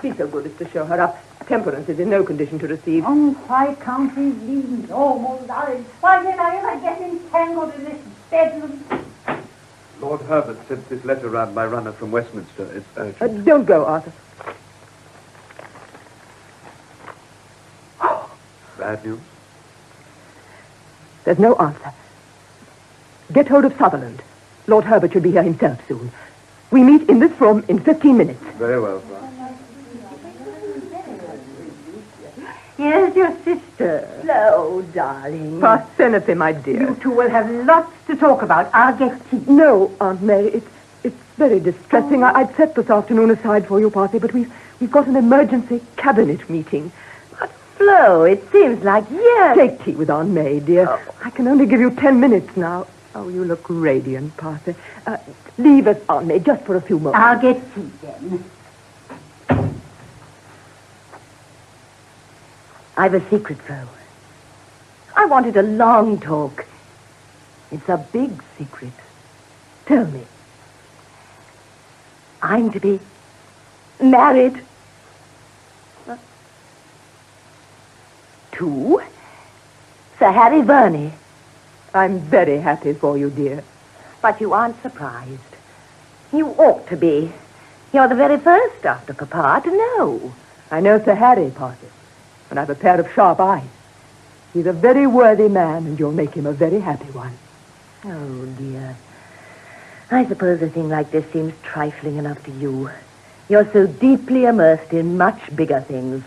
Be so good as to show her up. Temperance is in no condition to receive. Oh, why can't we lead normal lives? Why did I ever get entangled in this bedroom? Lord Herbert sent this letter round by runner from Westminster. It's urgent. Don't go, Arthur. Bad news? There's no answer. Get hold of Sutherland. Lord Herbert should be here himself soon. We meet in this room in 15 minutes. Very well, sir. Here's your sister. Hello, darling. Parthenope, my dear. You two will have lots to talk about. I'll get tea. No, Aunt May, very distressing. I'd set this afternoon aside for you, Parthie, but we've got an emergency cabinet meeting. But, Flo, it seems like years. Take tea with Aunt May, dear. Oh. I can only give you 10 minutes now. Oh, you look radiant, Parthie. Leave us, Aunt May, just for a few moments. I'll get tea then. I've a secret, Flo. I wanted a long talk. It's a big secret. Tell me. I'm to be married to Sir Harry Verney. I'm very happy for you, dear. But you aren't surprised. You ought to be. You're the very first after Papa to know. I know Sir Harry, Parthie, and I've a pair of sharp eyes. He's a very worthy man, and you'll make him a very happy one. Oh, dear. I suppose a thing like this seems trifling enough to you. You're so deeply immersed in much bigger things.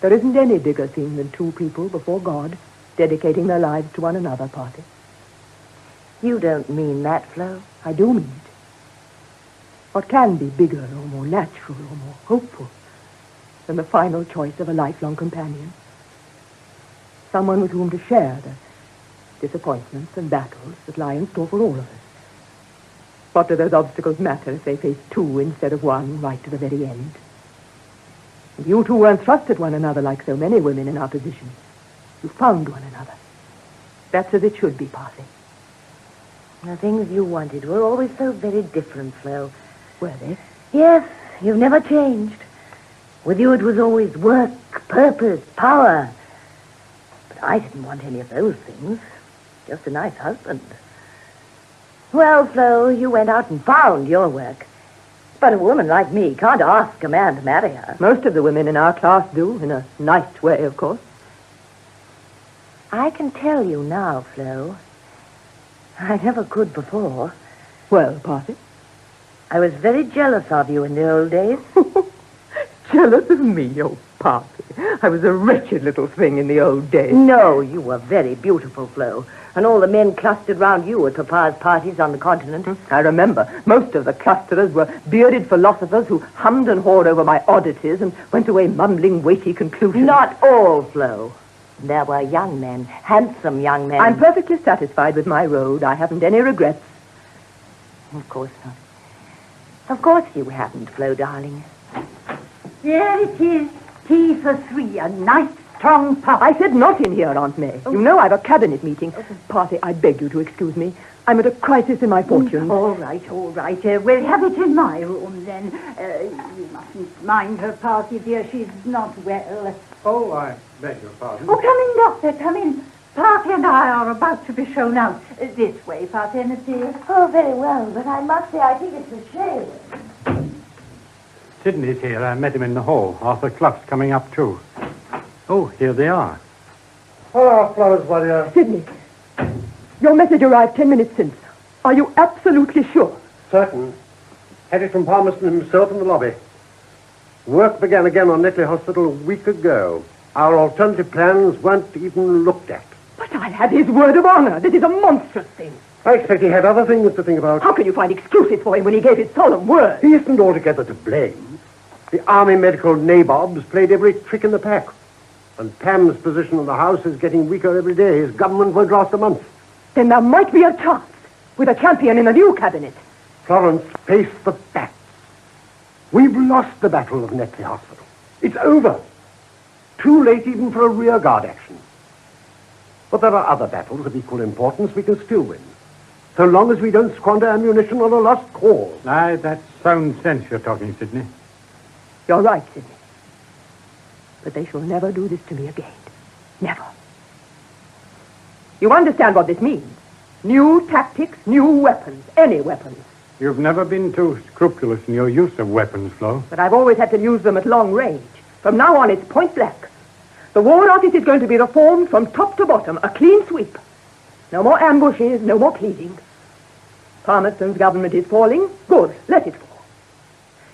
There isn't any bigger thing than two people before God dedicating their lives to one another, Parthie. You don't mean that, Flo? I do mean it. What can be bigger or more natural or more hopeful than the final choice of a lifelong companion? Someone with whom to share the disappointments and battles that lie in store for all of us. What do those obstacles matter if they face two instead of one right to the very end? And you two weren't thrust at one another like so many women in our position. You found one another. That's as it should be, Parthie. The things you wanted were always so very different, Flo. Were they? Yes, you've never changed. With you it was always work, purpose, power. But I didn't want any of those things. Just a nice husband. Well, Flo, you went out and found your work. But a woman like me can't ask a man to marry her. Most of the women in our class do, in a nice way, of course. I can tell you now, Flo. I never could before. Well, Parthie? I was very jealous of you in the old days. Jealous of me, oh, Parthie. I was a wretched little thing in the old days. No, you were very beautiful, Flo. And all the men clustered round you at Papa's parties on the continent. I remember. Most of the clusterers were bearded philosophers who hummed and hawed over my oddities and went away mumbling weighty conclusions. Not all, Flo. There were young men, handsome young men. I'm perfectly satisfied with my road. I haven't any regrets. Of course not. Of course you haven't, Flo, darling. There it is. Tea for three. A nice, strong pot. I said not in here, Aunt May. Oh. You know I've a cabinet meeting. Parthie, I beg you to excuse me. I'm at a crisis in my fortunes. All right. We'll have it in my room, then. You mustn't mind her, Parthie, dear. She's not well. Oh, I beg your pardon. Oh, come in, Doctor, come in. Parthie and I are about to be shown out. This way, Parthenope, dear. Oh, very well, but I must say I think it's a shame. Sidney's here. I met him in the hall. Arthur Clough's coming up, too. Oh, here they are. Hello, Florence, my dear. Sidney, your message arrived 10 minutes since. Are you absolutely sure? Certain. Had it from Palmerston himself in the lobby. Work began again on Netley Hospital a week ago. Our alternative plans weren't even looked at. But I had his word of honor. This is a monstrous thing. I expect he had other things to think about. How can you find excuses for him when he gave his solemn word? He isn't altogether to blame. The army medical nabobs played every trick in the pack. And Pam's position in the House is getting weaker every day. His government won't last a month. Then there might be a chance with a champion in the new cabinet. Florence, face the facts. We've lost the battle of Netley Hospital. It's over. Too late even for a rearguard action. But there are other battles of equal importance we can still win. So long as we don't squander ammunition on a lost cause. Aye, that's sound sense you're talking, Sidney. You're right, Sidney. But they shall never do this to me again. Never. You understand what this means? New tactics, new weapons, any weapons. You've never been too scrupulous in your use of weapons, Flo. But I've always had to use them at long range. From now on, it's point blank. The War Office is going to be reformed from top to bottom, a clean sweep. No more ambushes, no more pleading. Palmerston's government is falling. Good, let it fall.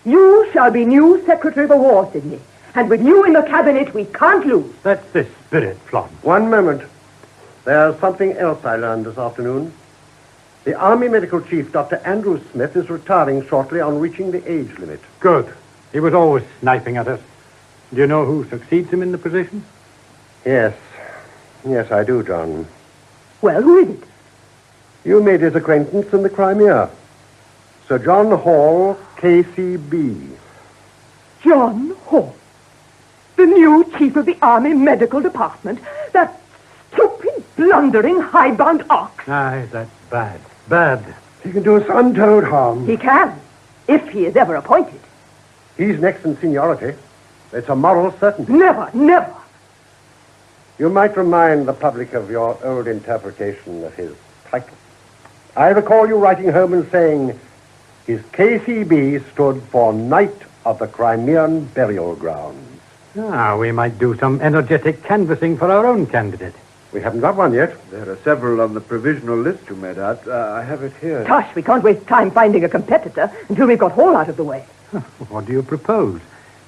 You shall be new Secretary for War, Sidney. And with you in the cabinet, we can't lose. That's the spirit, Florence. One moment. There's something else I learned this afternoon. The Army Medical Chief, Dr. Andrew Smith, is retiring shortly on reaching the age limit. Good. He was always sniping at us. Do you know who succeeds him in the position? Yes. Yes, I do, John. Well, who is it? You made his acquaintance in the Crimea. Sir John Hall, KCB. John Hall, the new chief of the Army Medical Department. That stupid, blundering, hidebound ox. Aye, that's bad. Bad. He can do us untold harm. He can, if he is ever appointed. He's next in seniority. It's a moral certainty. Never, never. You might remind the public of your old interpretation of his title. I recall you writing home and saying his KCB stood for Knight of the Crimean Burial Grounds. Ah, we might do some energetic canvassing for our own candidate. We haven't got one yet. There are several on the provisional list you made out. I have it here. Gosh, we can't waste time finding a competitor until we've got Hall out of the way. What do you propose?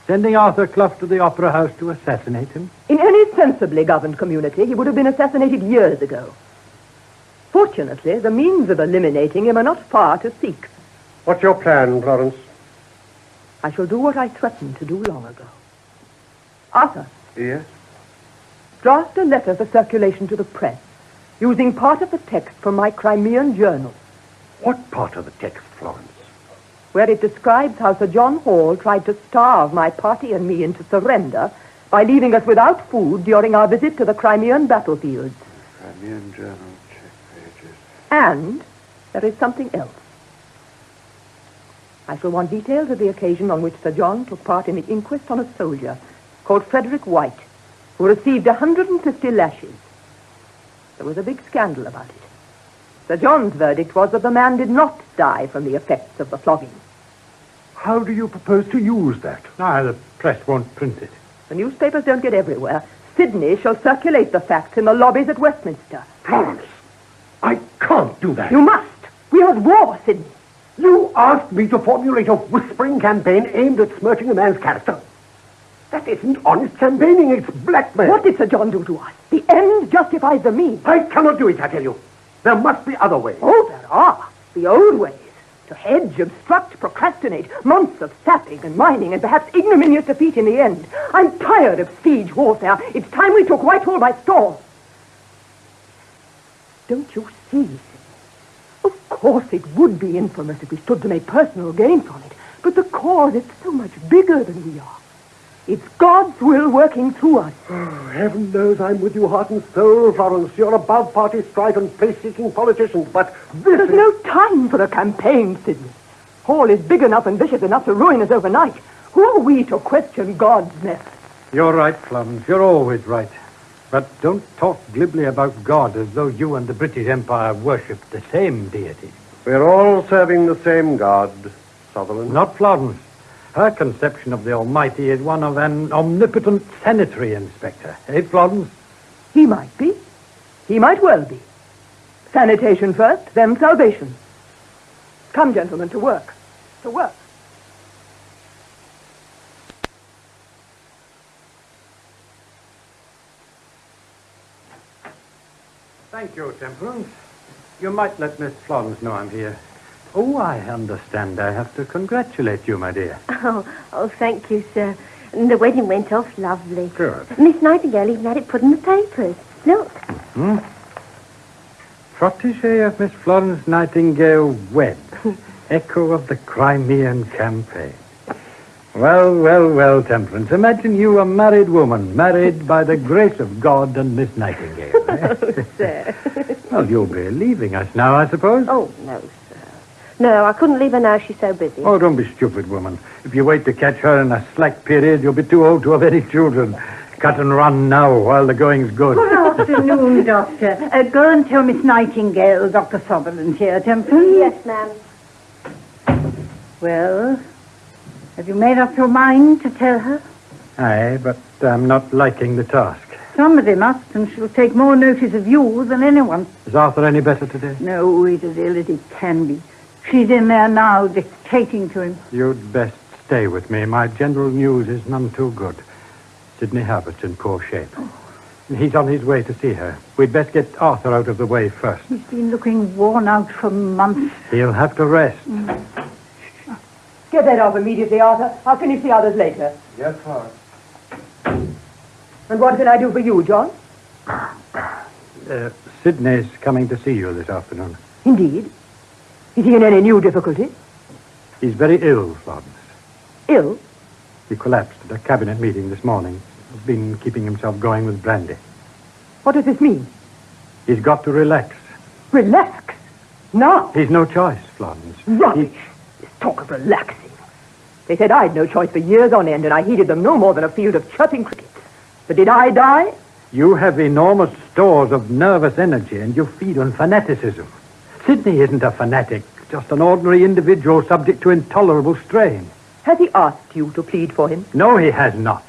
Sending Arthur Clough to the Opera House to assassinate him? In any sensibly governed community, he would have been assassinated years ago. Fortunately, the means of eliminating him are not far to seek. What's your plan, Florence? I shall do what I threatened to do long ago. Arthur. Yes? Draft a letter for circulation to the press, using part of the text from my Crimean journal. What part of the text, Florence? Where it describes how Sir John Hall tried to starve my party and me into surrender by leaving us without food during our visit to the Crimean battlefields. Crimean journal, check pages. And there is something else. I shall want details of the occasion on which Sir John took part in the inquest on a soldier called Frederick White, who received 150 lashes. There was a big scandal about it. Sir John's verdict was that the man did not die from the effects of the flogging. How do you propose to use that? Ah, the press won't print it. The newspapers don't get everywhere. Sydney shall circulate the facts in the lobbies at Westminster. Florence, I can't do that. You must. We are at war, Sydney. You asked me to formulate a whispering campaign aimed at smirching a man's character. That isn't honest campaigning, it's blackmail. What did Sir John do to us? The end justifies the means. I cannot do it, I tell you. There must be other ways. Oh, there are. The old ways. To hedge, obstruct, procrastinate. Months of sapping and mining and perhaps ignominious defeat in the end. I'm tired of siege warfare. It's time we took Whitehall by storm. Don't you see? Of course it would be infamous if we stood to make personal gain from it. But the cause is so much bigger than we are. It's God's will working through us. Oh, heaven knows I'm with you heart and soul, Florence. You're above party strife and place-seeking politicians, but There's no time for a campaign, Sydney. Hall is big enough and vicious enough to ruin us overnight. Who are we to question God's method? You're right, Florence. You're always right. But don't talk glibly about God as though you and the British Empire worshipped the same deity. we're all serving the same God, Sutherland. Not Florence. Her conception of the Almighty is one of an omnipotent sanitary inspector. Eh, Florence? He might be. He might well be. Sanitation first, then salvation. Come, gentlemen, to work. To work. Thank you, Temperance. You might let Miss Florence know I'm here. Oh, I understand I have to congratulate you, my dear. Oh, thank you, sir. And the wedding went off lovely. Good. Miss Nightingale even had it put in the papers. Look. Protégé of Miss Florence Nightingale wed. Echo of the Crimean campaign. Well, Temperance. Imagine you a married woman, married by the grace of God and Miss Nightingale. Oh, sir. Well, you'll be leaving us now, I suppose. Oh, no, sir. No, I couldn't leave her now. She's so busy. Oh, don't be stupid, woman. If you wait to catch her in a slack period, you'll be too old to have any children. Cut and run now while the going's good. Good afternoon, Doctor. Go and tell Miss Nightingale Dr. Sutherland's here, Temperance. Yes, ma'am. Well, have you made up your mind to tell her? Aye, but I'm not liking the task. Somebody must, and she'll take more notice of you than anyone. Is Arthur any better today? No, he's as ill as he can be. She's in there now, dictating to him. You'd best stay with me. My general news is none too good. Sidney Herbert's in poor shape. He's on his way to see her. We'd best get Arthur out of the way first. He's been looking worn out for months. He'll have to rest. Get that off immediately, Arthur. I'll finish the others later. Yes, Florence. And what can I do for you, John? Sidney's coming to see you this afternoon. Indeed. Is he in any new difficulty? He's very ill, Florence. Ill? He collapsed at a cabinet meeting this morning. He's been keeping himself going with brandy. What does this mean? He's got to relax. Relax? Now? He's no choice, Florence. Rubbish. This talk of relaxing. They said I'd no choice for years on end, and I heeded them no more than a field of chirping crickets. But did I die? You have enormous stores of nervous energy, and you feed on fanaticism. Sidney isn't a fanatic, just an ordinary individual subject to intolerable strain. Has he asked you to plead for him? No, he has not.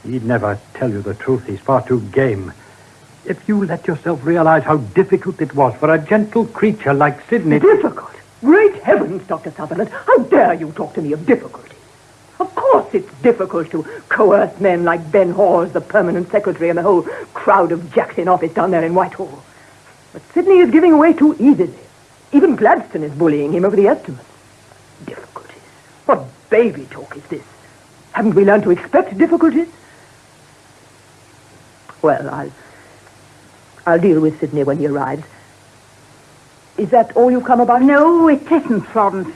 He'd never tell you the truth. He's far too game. If you let yourself realize how difficult it was for a gentle creature like Sidney... Difficult? Great heavens, Dr. Sutherland. How dare you talk to me of difficulty? Of course it's difficult to coerce men like Ben Hawes, the permanent secretary, and the whole crowd of jacks in office down there in Whitehall. But Sidney is giving away too easily. Even Gladstone is bullying him over the estimates. Difficulties? What baby talk is this? Haven't we learned to expect difficulties? Well, I'll deal with Sidney when he arrives. Is that all you've come about? No, it isn't, Florence.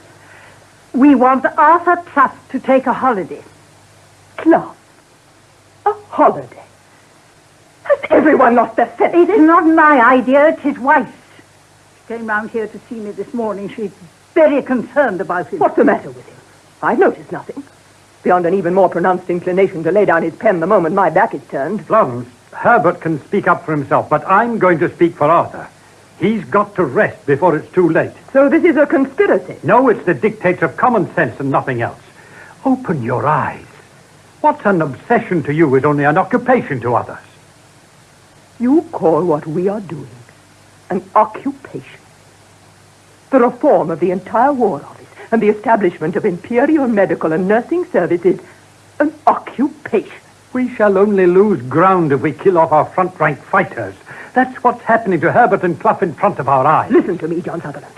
We want Arthur Clough to take a holiday. Clough? A holiday? Has everyone lost their sense? It's not my idea, it's his wife's. She came round here to see me this morning. She's very concerned about him. What's the matter with him? I've noticed nothing. Beyond an even more pronounced inclination to lay down his pen the moment my back is turned. Florence, Herbert can speak up for himself, but I'm going to speak for Arthur. He's got to rest before it's too late. So this is a conspiracy? No, it's the dictates of common sense and nothing else. Open your eyes. What's an obsession to you is only an occupation to others. You call what we are doing an occupation. The reform of the entire War Office and the establishment of imperial medical and nursing services an occupation. We shall only lose ground if we kill off our front-rank fighters. That's what's happening to Herbert and Clough in front of our eyes. Listen to me, John Sutherland.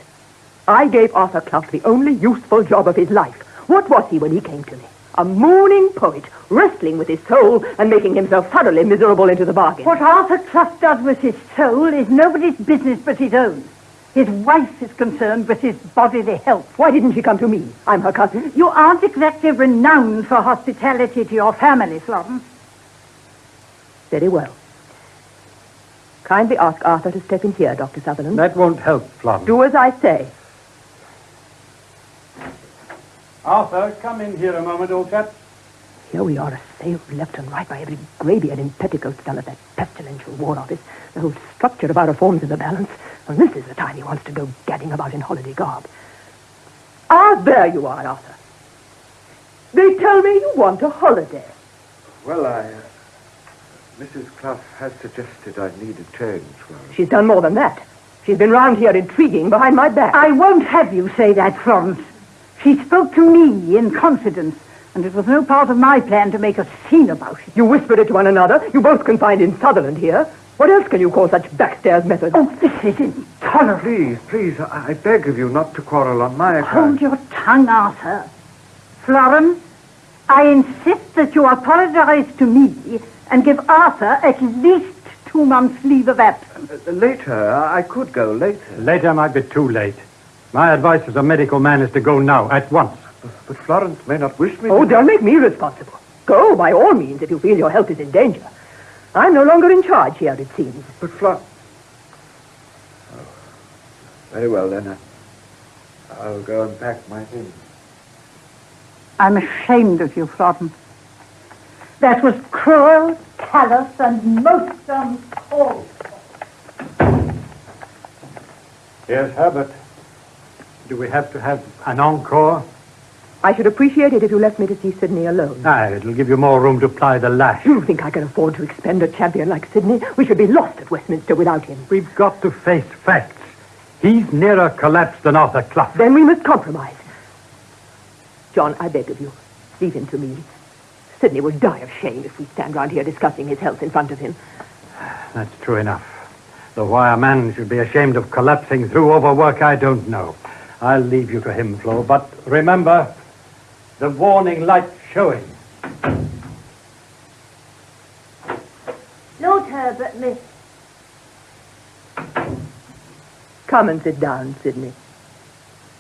I gave Arthur Clough the only useful job of his life. What was he when he came to me? A mooning poet, wrestling with his soul and making himself thoroughly miserable into the bargain. What Arthur Clough does with his soul is nobody's business but his own. His wife is concerned with his bodily health. Why didn't she come to me? I'm her cousin. You aren't exactly renowned for hospitality to your family, Florence. Very well. Kindly ask Arthur to step in here, Dr. Sutherland. That won't help, Florence. Do as I say. Arthur, come in here a moment, old chap. Here we are, assailed left and right by every greybeard in petticoats down at that pestilential War Office. The whole structure of our reforms in the balance. And this is the time he wants to go gadding about in holiday garb. Ah, there you are, Arthur. They tell me you want a holiday. Well, Mrs. Clough has suggested I need a change, Florence. She's done more than that. She's been round here intriguing behind my back. I won't have you say that, Florence. She spoke to me in confidence, and it was no part of my plan to make a scene about it. You whispered it to one another. You both confined in Sutherland here. What else can you call such backstairs methods? Oh, this is intolerable. Please, I beg of you not to quarrel on my account. Hold your tongue, Arthur. Florence, I insist that you apologize to me and give Arthur at least 2 months' leave of absence. Later. I could go later. Later might be too late. My advice as a medical man is to go now, at once. But Florence may not wish me Oh, to... don't make me responsible. Go, by all means, if you feel your health is in danger. I'm no longer in charge here, it seems. But Florence... Oh, very well, then. I'll go and pack my things. I'm ashamed of you, Florence. That was cruel, callous, and most uncalled for. Yes, Herbert. Do we have to have an encore? I should appreciate it if you left me to see Sidney alone. It'll give you more room to ply the lash. You think I can afford to expend a champion like Sidney? We should be lost at Westminster without him. We've got to face facts. He's nearer collapse than Arthur Clough. Then we must compromise. John, I beg of you, leave him to me. Sidney will die of shame if we stand round here discussing his health in front of him. That's true enough. Though why a man should be ashamed of collapsing through overwork, I don't know. I'll leave you to him, Flo. But remember, the warning light's showing. Lord Herbert, miss. Come and sit down, Sidney.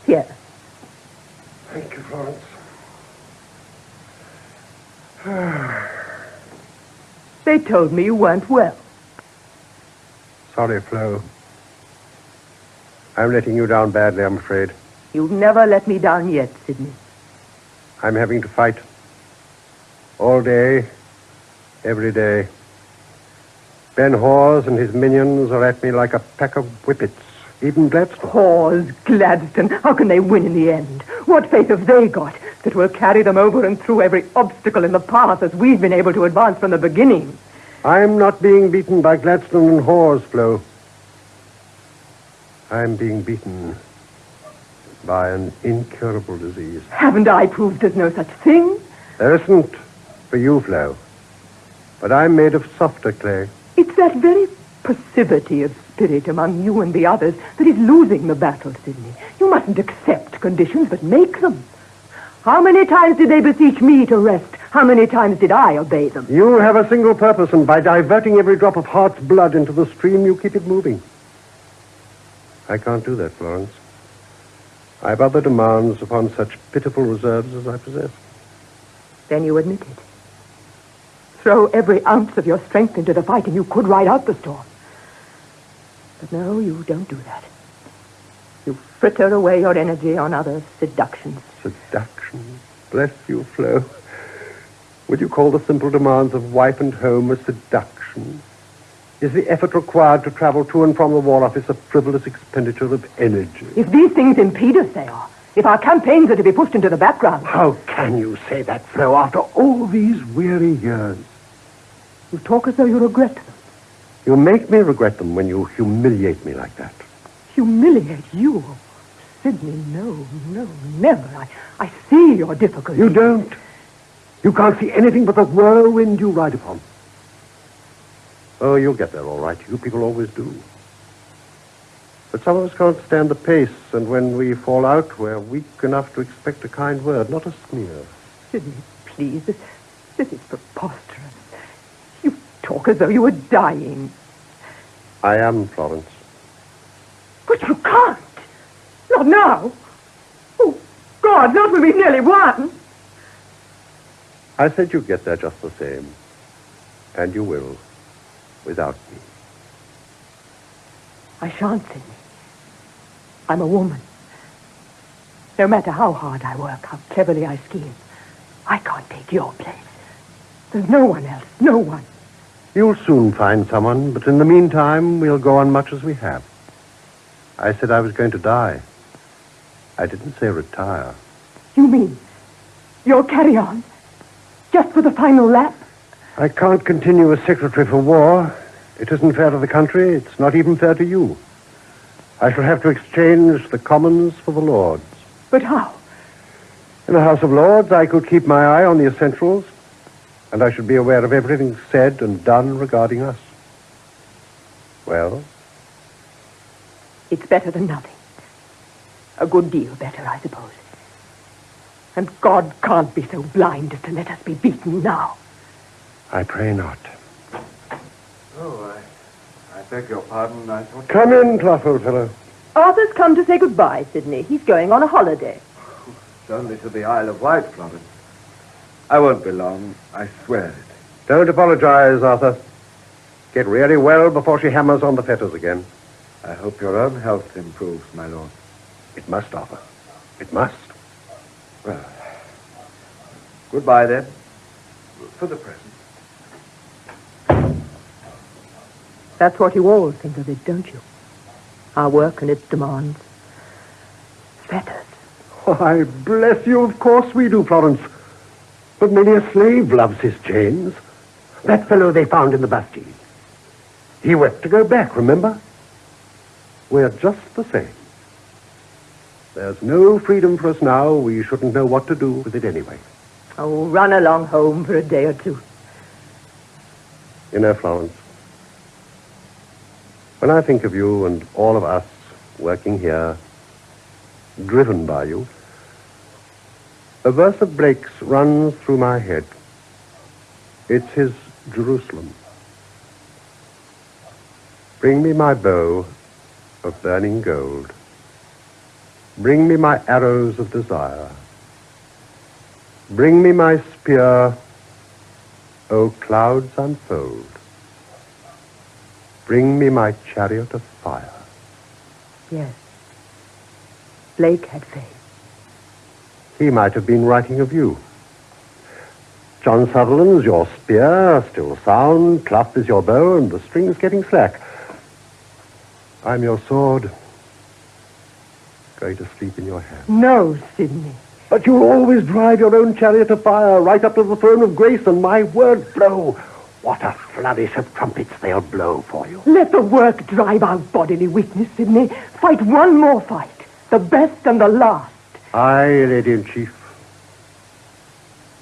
Here. Thank you, Florence. They told me you weren't well. Sorry, Flo. I'm letting you down badly, I'm afraid. You've never let me down yet, Sidney. I'm having to fight. All day, every day. Ben Hawes and his minions are at me like a pack of whippets. Even Gladstone. Hawes, Gladstone, how can they win in the end? What faith have they got that will carry them over and through every obstacle in the path as we've been able to advance from the beginning? I'm not being beaten by Gladstone and Hawes, Flo. I'm being beaten by an incurable disease. Haven't I proved there's no such thing? There isn't for you, Flo. But I'm made of softer clay. It's that very passivity of spirit among you and the others that is losing the battle, Sidney. You mustn't accept conditions, but make them. How many times did they beseech me to rest? How many times did I obey them? You have a single purpose, and by diverting every drop of heart's blood into the stream, you keep it moving. I can't do that, Florence. I've other demands upon such pitiful reserves as I possess. Then you admit it. Throw every ounce of your strength into the fight, and you could ride out the storm. But no, you don't do that. You fritter away your energy on other seductions. Seduction? Bless you, Flo. Would you call the simple demands of wife and home a seduction? Is the effort required to travel to and from the War Office a frivolous expenditure of energy? If these things impede us, they are. If our campaigns are to be pushed into the background. How can you say that, Flo, after all these weary years? You talk as though you regret them. You make me regret them when you humiliate me like that. Humiliate you? Sidney, no, never. I see your difficulty. You don't. You can't see anything but the whirlwind you ride upon. Oh, you'll get there all right. You people always do. But some of us can't stand the pace, and when we fall out, we're weak enough to expect a kind word, not a sneer. Sidney, please, this is preposterous. You talk as though you were dying. I am, Florence. But you can't. Not now. Oh, God, not when we've nearly won. I said you'd get there just the same. And you will, without me. I shan't, Sidney. I'm a woman. No matter how hard I work, how cleverly I scheme, I can't take your place. There's no one else, no one. You'll soon find someone, but in the meantime, we'll go on much as we have. I said I was going to die. I didn't say retire. You mean you'll carry on? Just for the final lap? I can't continue as Secretary for War. It isn't fair to the country. It's not even fair to you. I shall have to exchange the Commons for the Lords. But how? In the House of Lords, I could keep my eye on the essentials, and I should be aware of everything said and done regarding us. Well? It's better than nothing. A good deal better, I suppose. And God can't be so blind as to let us be beaten now. I pray not. Oh, I beg your pardon. I thought... Come in, Clough, old fellow. Arthur's come to say goodbye, Sidney. He's going on a holiday. It's only to the Isle of Wight, Florence. I won't be long, I swear it. Don't apologize, Arthur. Get really well before she hammers on the fetters again. I hope your own health improves, my lord. It must, Arthur. It must. Well, goodbye, then. For the present. That's what you all think of it, don't you? Our work and its demands. Fetters. Why, bless you, of course we do, Florence. But many a slave loves his chains. That fellow they found in the Bastille. He wept to go back, remember? We're just the same. There's no freedom for us now. We shouldn't know what to do with it anyway. Oh, run along home for a day or two. You know, Florence, When I think of you and all of us working here, driven by you, a verse of Blake's runs through my head. It's his Jerusalem. Bring me my bow of burning gold. Bring me my arrows of desire. Bring me my spear, O clouds unfold. Bring me my chariot of fire. Yes. Blake had faith. He might have been writing of you. John Sutherland's your spear, still sound. Clough is your bow, and the string's getting slack. I'm your sword, going to sleep in your hand. No, Sidney. But you'll always drive your own chariot of fire right up to the throne of grace, and my word blow. What a flourish of trumpets they'll blow for you. Let the work drive out bodily weakness, Sidney. Fight one more fight. The best and the last. Aye, Lady-in-Chief.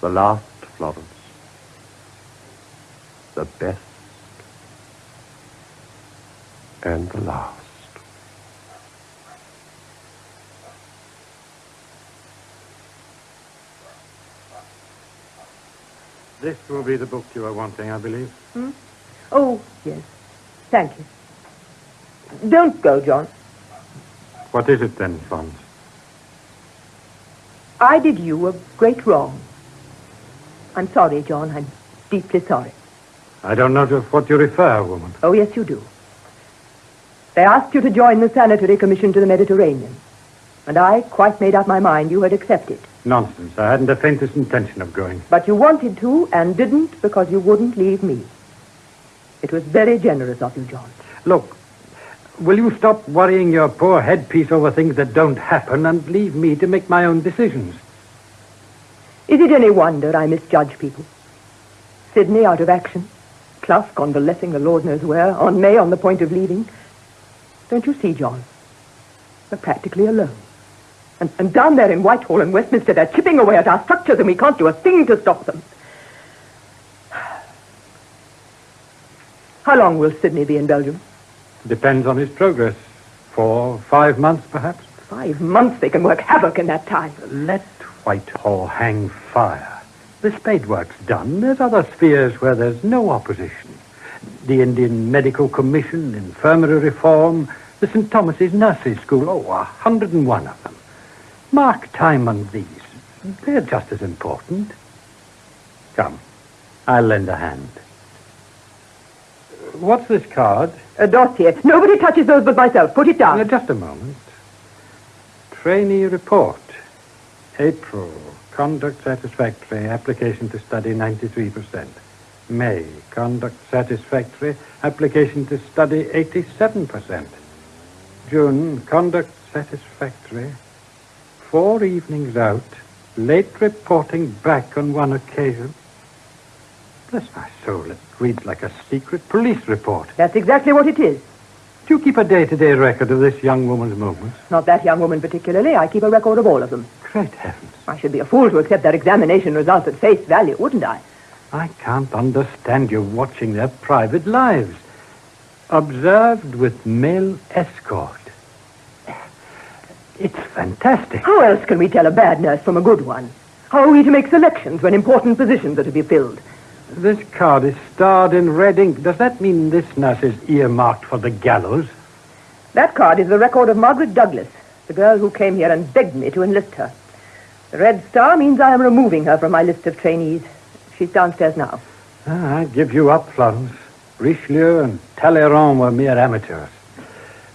The last, Florence. The best. And the last. This will be the book you are wanting, I believe. Oh, yes. Thank you. Don't go, John. What is it then, Florence? I did you a great wrong. I'm sorry, John. I'm deeply sorry. I don't know to what you refer, woman. Oh, yes, you do. They asked you to join the Sanitary Commission to the Mediterranean. And I quite made up my mind you had accepted. Nonsense. I hadn't the faintest intention of going. But you wanted to and didn't because you wouldn't leave me. It was very generous of you, John. Look, will you stop worrying your poor headpiece over things that don't happen and leave me to make my own decisions? Is it any wonder I misjudge people? Sidney out of action. Clough convalescing the Lord knows where. On May on the point of leaving. Don't you see, John? We're practically alone. And down there in Whitehall and Westminster, they're chipping away at our structures and we can't do a thing to stop them. How long will Sidney be in Belgium? Depends on his progress. 4, 5 months, perhaps. 5 months, they can work havoc in that time. Let Whitehall hang fire. The spade work's done. There's other spheres where there's no opposition. The Indian Medical Commission, Infirmary Reform, the St. Thomas's Nurses' School. 101 of them. Mark time on these. They're just as important. Come, I'll lend a hand. What's this card? A dossier. Nobody touches those but myself. Put it down. Just a moment. Trainee report. April. Conduct satisfactory. Application to study 93%. May. Conduct satisfactory. Application to study 87%. June. Conduct satisfactory. 4 evenings out. Late reporting back on one occasion. Bless my soul, it reads like a secret police report. That's exactly what it is. Do you keep a day-to-day record of this young woman's movements? Not that young woman particularly. I keep a record of all of them. Great heavens. I should be a fool to accept their examination results at face value, wouldn't I? I can't understand you watching their private lives. Observed with male escort. It's fantastic. How else can we tell a bad nurse from a good one? How are we to make selections when important positions are to be filled? This card is starred in red ink. Does that mean this nurse is earmarked for the gallows? That card is the record of Margaret Douglas, the girl who came here and begged me to enlist her. The red star means I am removing her from my list of trainees. She's downstairs now. I give you up, Florence. Richelieu and Talleyrand were mere amateurs.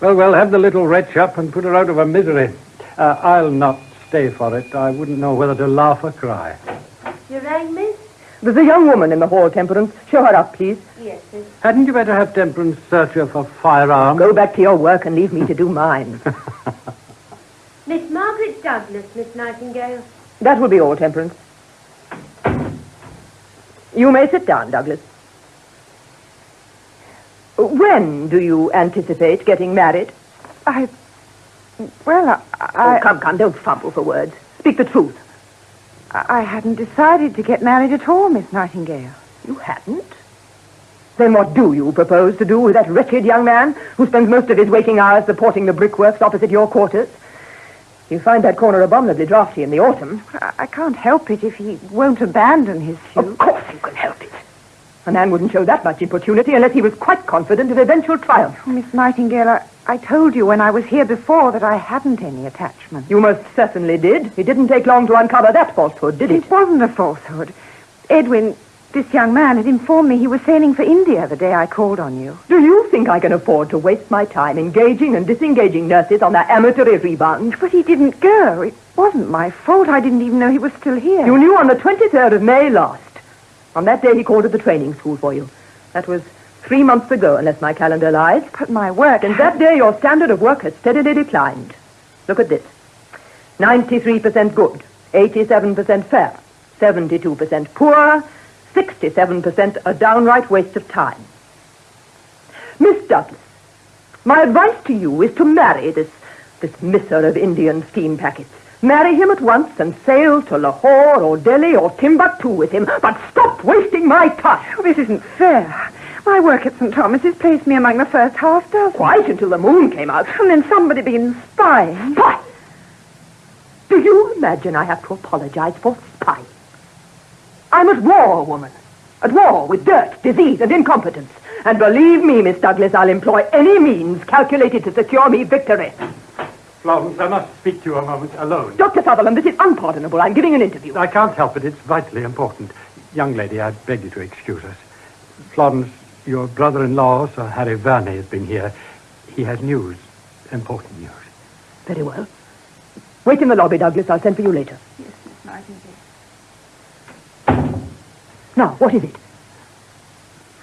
Well, have the little wretch up and put her out of her misery. I'll not stay for it. I wouldn't know whether to laugh or cry. You rang, miss? There's a young woman in the hall, Temperance. Show her up, please. Yes, miss. Hadn't you better have Temperance search her for firearms? Go back to your work and leave me to do mine. Miss Margaret Douglas, Miss Nightingale. That will be all, Temperance. You may sit down, Douglas. When do you anticipate getting married? I... Oh, come, don't fumble for words. Speak the truth. I hadn't decided to get married at all, Miss Nightingale. You hadn't? Then what do you propose to do with that wretched young man who spends most of his waking hours supporting the brickworks opposite your quarters? You find that corner abominably draughty in the autumn. I can't help it if he won't abandon his suit. Of course you can help it. A man wouldn't show that much importunity unless he was quite confident of eventual triumph. Oh, Miss Nightingale, I told you when I was here before that I hadn't any attachment. You most certainly did. It didn't take long to uncover that falsehood, did it? It wasn't a falsehood. Edwin, this young man, had informed me he was sailing for India the day I called on you. Do you think I can afford to waste my time engaging and disengaging nurses on their amatory rebounds? But he didn't go. It wasn't my fault. I didn't even know he was still here. You knew on the 23rd of May last. On that day he called at the training school for you. That was 3 months ago, unless my calendar lies. But my work... Since that day, your standard of work has steadily declined. Look at this. 93% good, 87% fair, 72% poor, 67% a downright waste of time. Miss Douglas, my advice to you is to marry this misser of Indian steam packets. Marry him at once and sail to Lahore or Delhi or Timbuktu with him, but stop wasting my time. Oh, this isn't fair. My work at St. Thomas's placed me among the first half dozen. Quite until the moon came out. And then somebody began spying. Spy? Do you imagine I have to apologize for spying? I'm at war, woman. At war with dirt, disease, and incompetence. And believe me, Miss Douglas, I'll employ any means calculated to secure me victory. Florence, I must speak to you a moment alone. Dr. Sutherland, this is unpardonable. I'm giving an interview. I can't help it. It's vitally important. Young lady, I beg you to excuse us. Florence, your brother-in-law, Sir Harry Verney, has been here. He has news. Important news. Very well. Wait in the lobby, Douglas. I'll send for you later. Yes, Miss Nightingale. Now, what is it?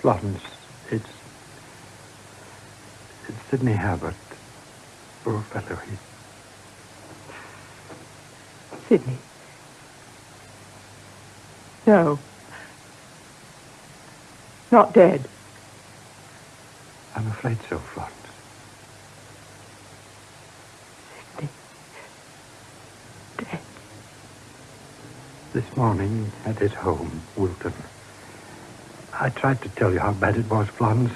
Florence, it's Sidney Herbert. Poor fellow, Sidney. No. Not dead. I'm afraid so, Florence. Sidney. Dead. This morning, at his home, Wilton, I tried to tell you how bad it was, Florence.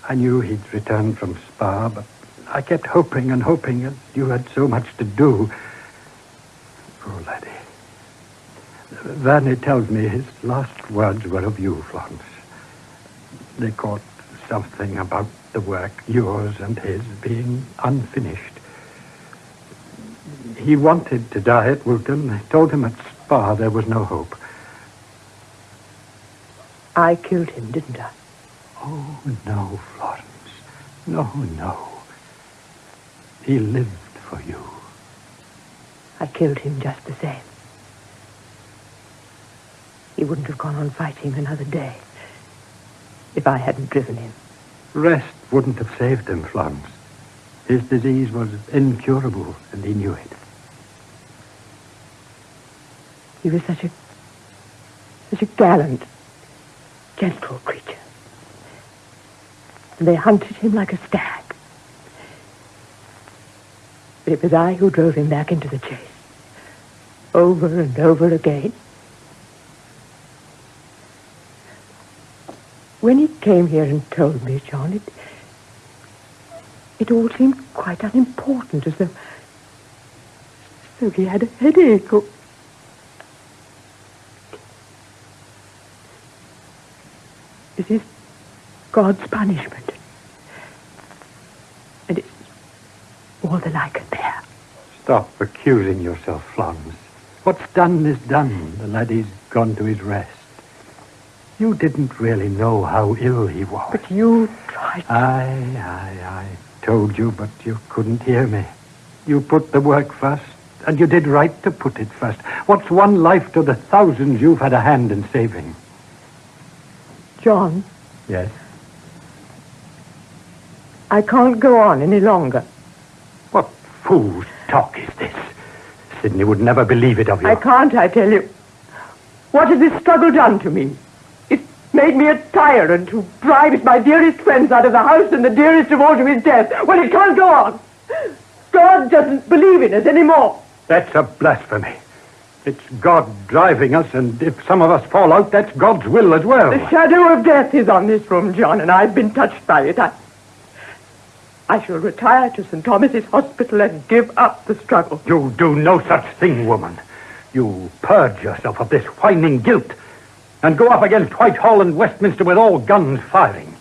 I knew he'd returned from Spa, but I kept hoping and hoping, and you had so much to do. Poor laddie. Verney tells me his last words were of you, Florence. They caught something about the work, yours and his, being unfinished. He wanted to die at Wilton. I told him at Spa there was no hope. I killed him, didn't I? Oh, no, Florence. No. He lived for you. I killed him just the same. He wouldn't have gone on fighting another day if I hadn't driven him. Rest wouldn't have saved him, Florence. His disease was incurable, and he knew it. He was such a gallant, gentle creature. And they hunted him like a stag. But it was I who drove him back into the chase. Over and over again. When he came here and told me, John, it all seemed quite unimportant, as though he had a headache or... This is God's punishment. And it's all that I can bear. Stop accusing yourself, Florence. What's done is done. The laddie's gone to his rest. You didn't really know how ill he was. But you tried to... I told you, but you couldn't hear me. You put the work first, and you did right to put it first. What's one life to the thousands you've had a hand in saving? John? Yes? I can't go on any longer. What fool's talk is this? Sidney would never believe it of you. I can't, I tell you. What has this struggle done to me? It's made me a tyrant who drives my dearest friends out of the house and the dearest of all to his death. Well, it can't go on. God doesn't believe in us anymore. That's a blasphemy. It's God driving us, and if some of us fall out, that's God's will as well. The shadow of death is on this room, John, and I've been touched by it. I shall retire to St. Thomas's Hospital and give up the struggle. You do no such thing, woman. You purge yourself of this whining guilt and go up against Whitehall and Westminster with all guns firing.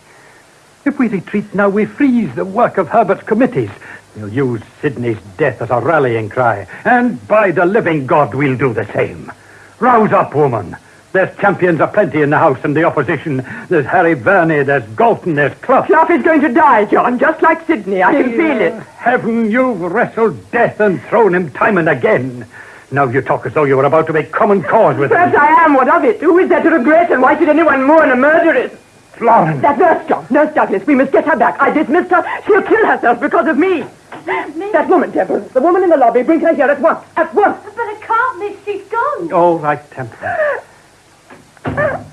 If we retreat now, we freeze the work of Herbert's committees. We'll use Sidney's death as a rallying cry, and by the living God, we'll do the same. Rouse up, woman. There's champions aplenty in the House and the opposition. There's Harry Verney, there's Galton, there's Clough. Clough is going to die, John, just like Sidney. I can feel it. Heaven, you've wrestled death and thrown him time and again. Now you talk as though you were about to make common cause with him. Perhaps I am. What of it? Who is there to regret, and why should anyone mourn a murderess? Florence. That nurse, John. Nurse Douglas. We must get her back. I dismissed her. She'll kill herself because of me. That woman, Temperance. The woman in the lobby. Bring her here at once. At once. But I can't, miss. She's gone. All right, Temperance. That's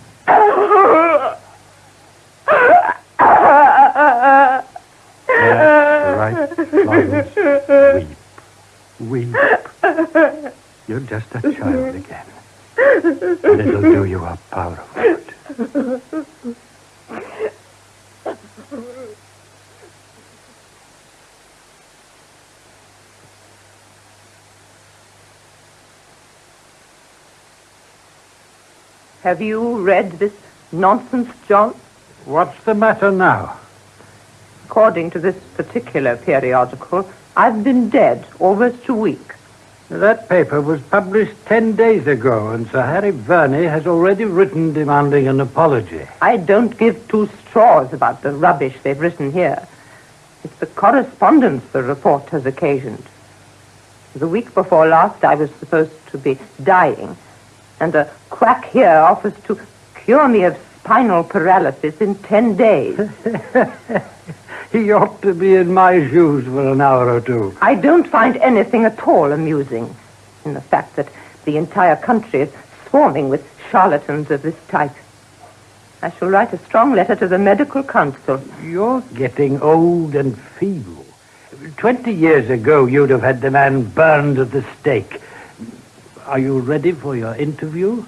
right, Florence. Weep. You're just a child again. And it'll do you a power of good. Have you read this nonsense, John? What's the matter now? According to this particular periodical, I've been dead almost a week. That paper was published 10 days ago, and Sir Harry Verney has already written demanding an apology. I don't give two straws about the rubbish they've written here. It's the correspondence the report has occasioned. The week before last, I was supposed to be dying, and a quack here offers to cure me of spinal paralysis in 10 days. He ought to be in my shoes for an hour or two. I don't find anything at all amusing in the fact that the entire country is swarming with charlatans of this type. I shall write a strong letter to the medical council. You're getting old and feeble. 20 years ago, you'd have had the man burned at the stake. Are you ready for your interview?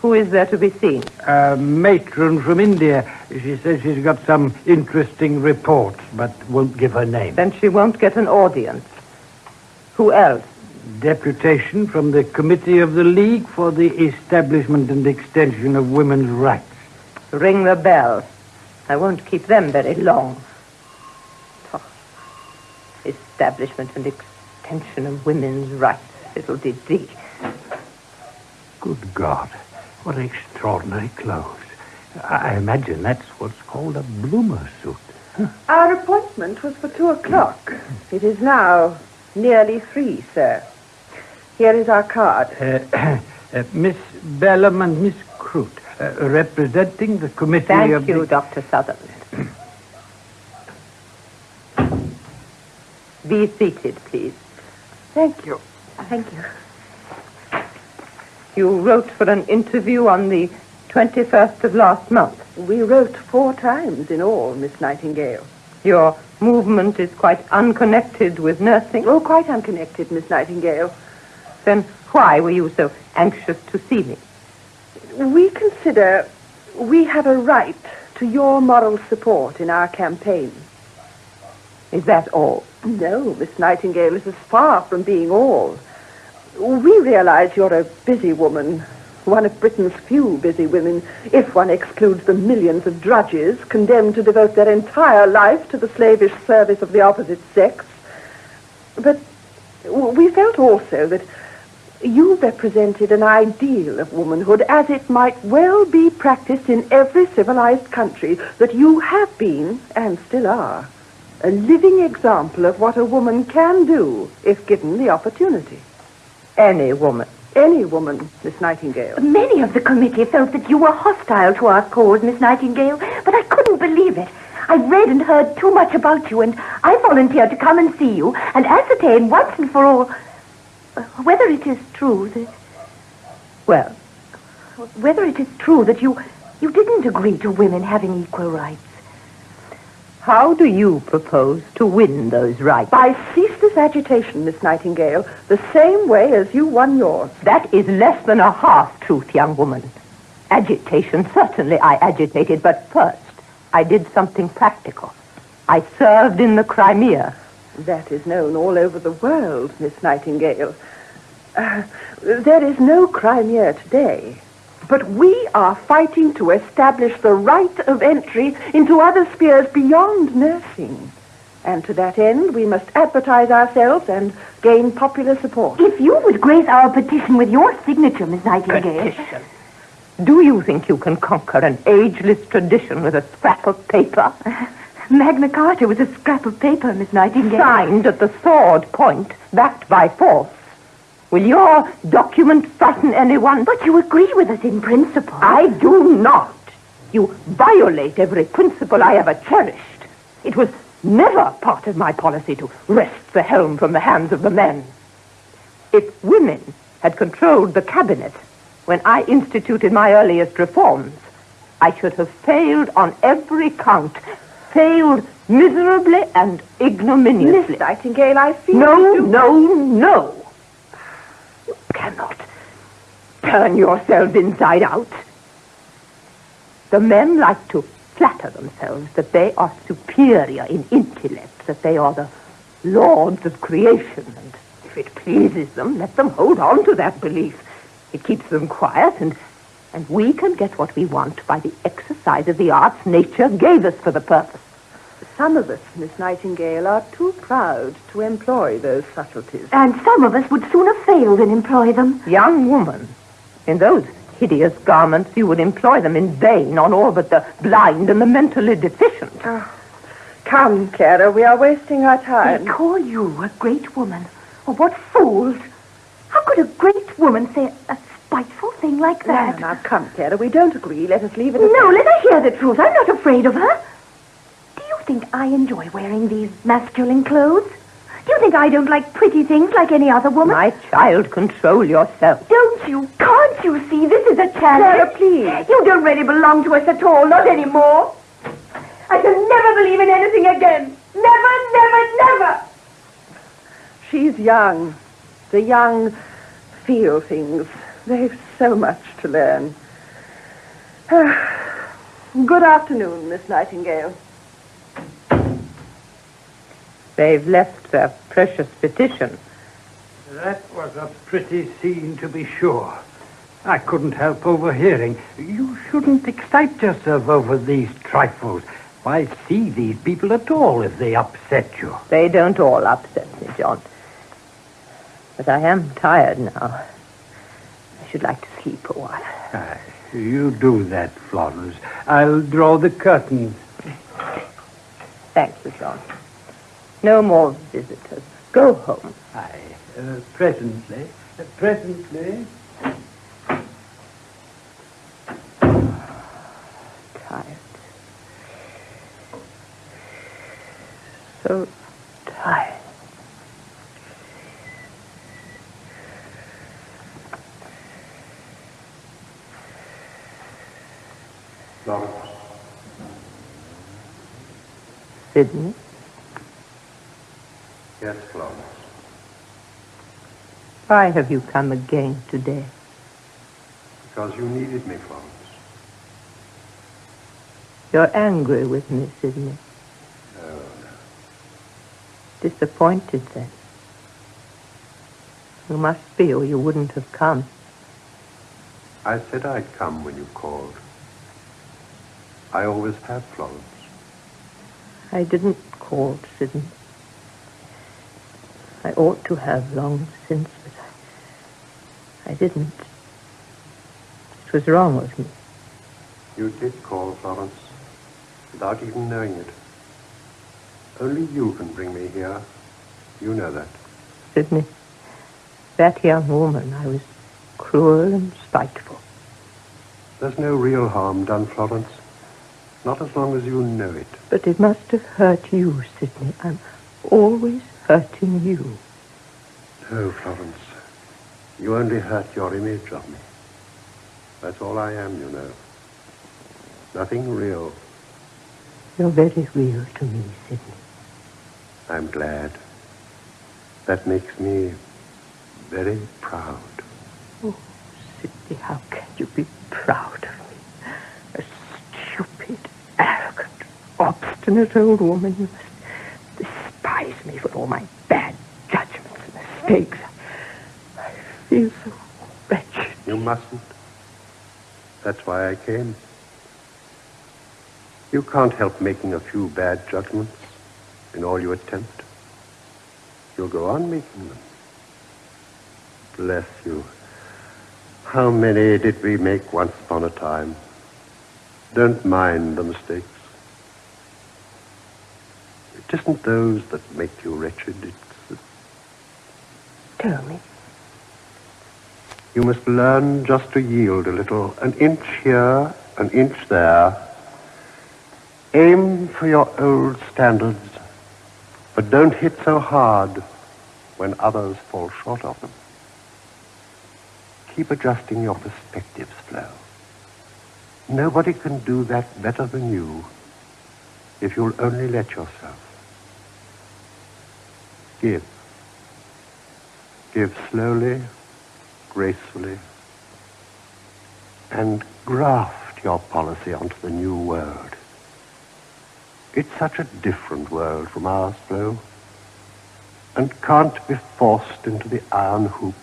Who is there to be seen? A matron from India. She says she's got some interesting reports, but won't give her name. Then she won't get an audience. Who else? Deputation from the Committee of the League for the Establishment and Extension of Women's Rights. Ring the bell. I won't keep them very long. Oh. Establishment and Extension of Women's Rights. Little did thee. Good God. What extraordinary clothes. I imagine that's what's called a bloomer suit. Huh? Our appointment was for 2:00. It is now nearly 3, sir. Here is our card. Miss Bellum and Miss Croot, representing the committee Thank you, Dr. Sutherland. Be seated, please. Thank you. Thank you. You wrote for an interview on the 21st of last month. We wrote 4 times in all, Miss Nightingale. Your movement is quite unconnected with nursing? Oh, quite unconnected, Miss Nightingale. Then why were you so anxious to see me? We consider we have a right to your moral support in our campaign. Is that all? No, Miss Nightingale, this is far from being all. We realize you're a busy woman, one of Britain's few busy women, if one excludes the millions of drudges condemned to devote their entire life to the slavish service of the opposite sex. But we felt also that you represented an ideal of womanhood as it might well be practiced in every civilized country, that you have been, and still are, a living example of what a woman can do if given the opportunity. Any woman. Any woman, Miss Nightingale. Many of the committee felt that you were hostile to our cause, Miss Nightingale, but I couldn't believe it. I've read and heard too much about you, and I volunteered to come and see you and ascertain once and for all whether it is true that... Well? Whether it is true that you didn't agree to women having equal rights. How do you propose to win those rights? By ceaseless this agitation, Miss Nightingale, the same way as you won yours. That is less than a half-truth, young woman. Agitation, certainly I agitated, but first I did something practical. I served in the Crimea. That is known all over the world, Miss Nightingale. There is no Crimea today, but we are fighting to establish the right of entry into other spheres beyond nursing. And to that end, we must advertise ourselves and gain popular support. If you would grace our petition with your signature, Miss Nightingale. Petition? Do you think you can conquer an ageless tradition with a scrap of paper? Magna Carta was a scrap of paper, Miss Nightingale. Signed at the sword point, backed by force. Will your document frighten anyone? But you agree with us in principle. I do not. You violate every principle I ever cherished. It was never part of my policy to wrest the helm from the hands of the men. If women had controlled the cabinet when I instituted my earliest reforms, I should have failed on every count. Failed miserably and ignominiously. Miss Nightingale, I feel... No. You cannot turn yourselves inside out. The men like to flatter themselves that they are superior in intellect, that they are the lords of creation, and if it pleases them, let them hold on to that belief. It keeps them quiet, and we can get what we want by the exercise of the arts nature gave us for the purpose. Some of us, Miss Nightingale, are too proud to employ those subtleties. And some of us would sooner fail than employ them. Young woman, in those hideous garments, you would employ them in vain on all but the blind and the mentally deficient. Oh, come, Clara, we are wasting our time. They call you a great woman. Oh, what fools. How could a great woman say a spiteful thing like that? Now, come, Clara, we don't agree. Let us leave it at No, that. let her hear the truth. I'm not afraid of her. Do you think I enjoy wearing these masculine clothes? Do you think I don't like pretty things like any other woman? My child, control yourself. Don't you? Can't you see this is a challenge? Clara, please. You don't really belong to us at all, not anymore. I shall never believe in anything again. Never. She's young. The young feel things. They've so much to learn. Good afternoon, Miss Nightingale. They've left their precious petition. That was a pretty scene, to be sure. I couldn't help overhearing. You shouldn't excite yourself over these trifles. Why see these people at all if they upset you? They don't all upset me, John. But I am tired now. I should like to sleep a while. Aye, you do that, Florence. I'll draw the curtains. Thank you, John. No more visitors. Go home. Aye, presently. Tired. So tired. Florence. Sidney? Yes, Florence. Why have you come again today? Because you needed me, Florence. You're angry with me, Sidney. No. Disappointed, then. You must be, or you wouldn't have come. I said I'd come when you called. I always have, Florence. I didn't call, Sidney. I ought to have long since, but I didn't. It was wrong of me. You did call, Florence, without even knowing it. Only you can bring me here. You know that. Sidney, that young woman, I was cruel and spiteful. There's no real harm done, Florence. Not as long as you know it. But it must have hurt you, Sidney. I'm always hurting you. No, Florence. You only hurt your image of me. That's all I am, you know. Nothing real. You're very real to me, Sidney. I'm glad. That makes me very proud. Oh, Cynthia, how can you be proud of me? A stupid, arrogant, obstinate old woman. You must despise me for all my bad judgments and mistakes. I feel so wretched. You mustn't. That's why I came. You can't help making a few bad judgments in all you attempt. You'll go on making them. Bless you. How many did we make once upon a time? Don't mind the mistakes. It isn't those that make you wretched. It's Tell me. You must learn just to yield a little, an inch here, an inch there. Aim for your old standards, but don't hit so hard when others fall short of them. Keep adjusting your perspectives, Flo. Nobody can do that better than you if you'll only let yourself. Give. Give slowly, gracefully, and graft your policy onto the new world. It's such a different world from ours, Flo, and can't be forced into the iron hoop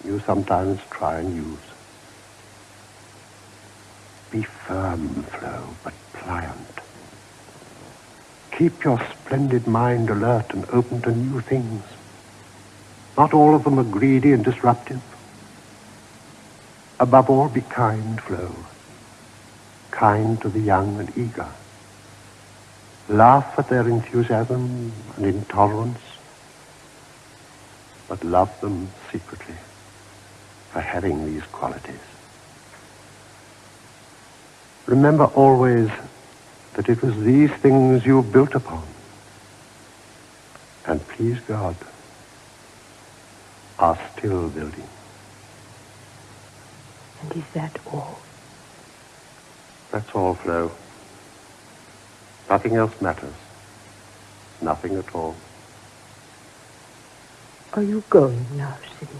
you sometimes try and use. Be firm, Flo, but pliant. Keep your splendid mind alert and open to new things. Not all of them are greedy and disruptive. Above all, be kind, Flo. Kind to the young and eager. Laugh at their enthusiasm and intolerance, but love them secretly for having these qualities. Remember always that it was these things you built upon. And please God, are still building. And is that all? That's all, Flo. Nothing else matters. Nothing at all. Are you going now, Sidney?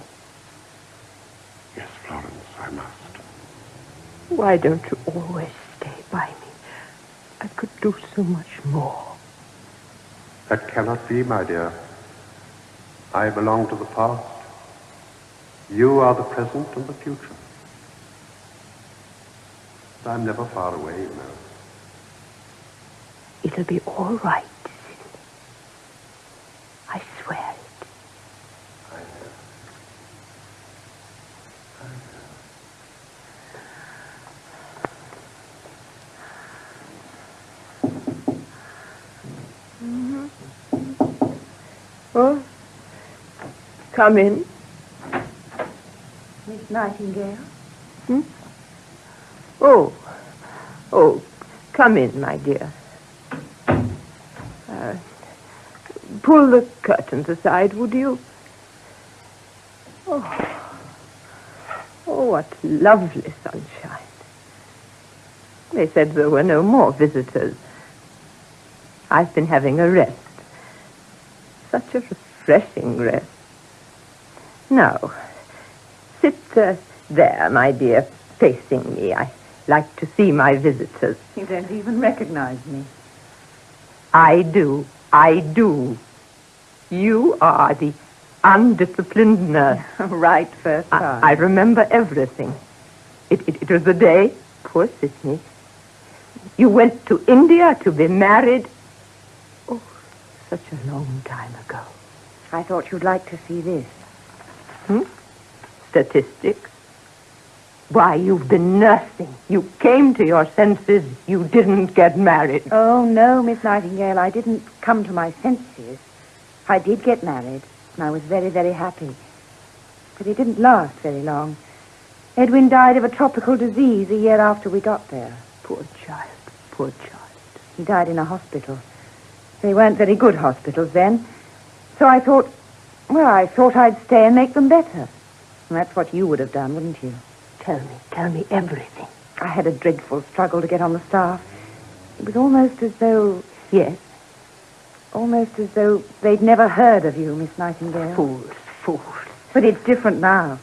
Yes, Florence, I must. Why don't you always stay by me? I could do so much more. That cannot be, my dear. I belong to the past. You are the present and the future. But I'm never far away, you know. It'll be all right, Sidney. I swear it. I know. Oh, come in. Miss Nightingale? Oh, come in, my dear. Pull the curtains aside, would you? Oh, what lovely sunshine. They said there were no more visitors. I've been having a rest. Such a refreshing rest. Now, sit there, my dear, facing me. I like to see my visitors. You don't even recognize me. I do. You are the undisciplined nurse. Right first time. I remember everything. It was the day, poor Sidney, you went to India to be married. Oh, such a long time ago. I thought you'd like to see this. Statistics? Why, you've been nursing. You came to your senses. You didn't get married. Oh, no, Miss Nightingale, I didn't come to my senses. I did get married, and I was very, very happy. But it didn't last very long. Edwin died of a tropical disease a year after we got there. Poor child, poor child. He died in a hospital. They weren't very good hospitals then. So I thought I'd stay and make them better. And that's what you would have done, wouldn't you? Tell me everything. I had a dreadful struggle to get on the staff. It was almost as though... Yes? Almost as though they'd never heard of you, Miss Nightingale. Fools. But it's different now.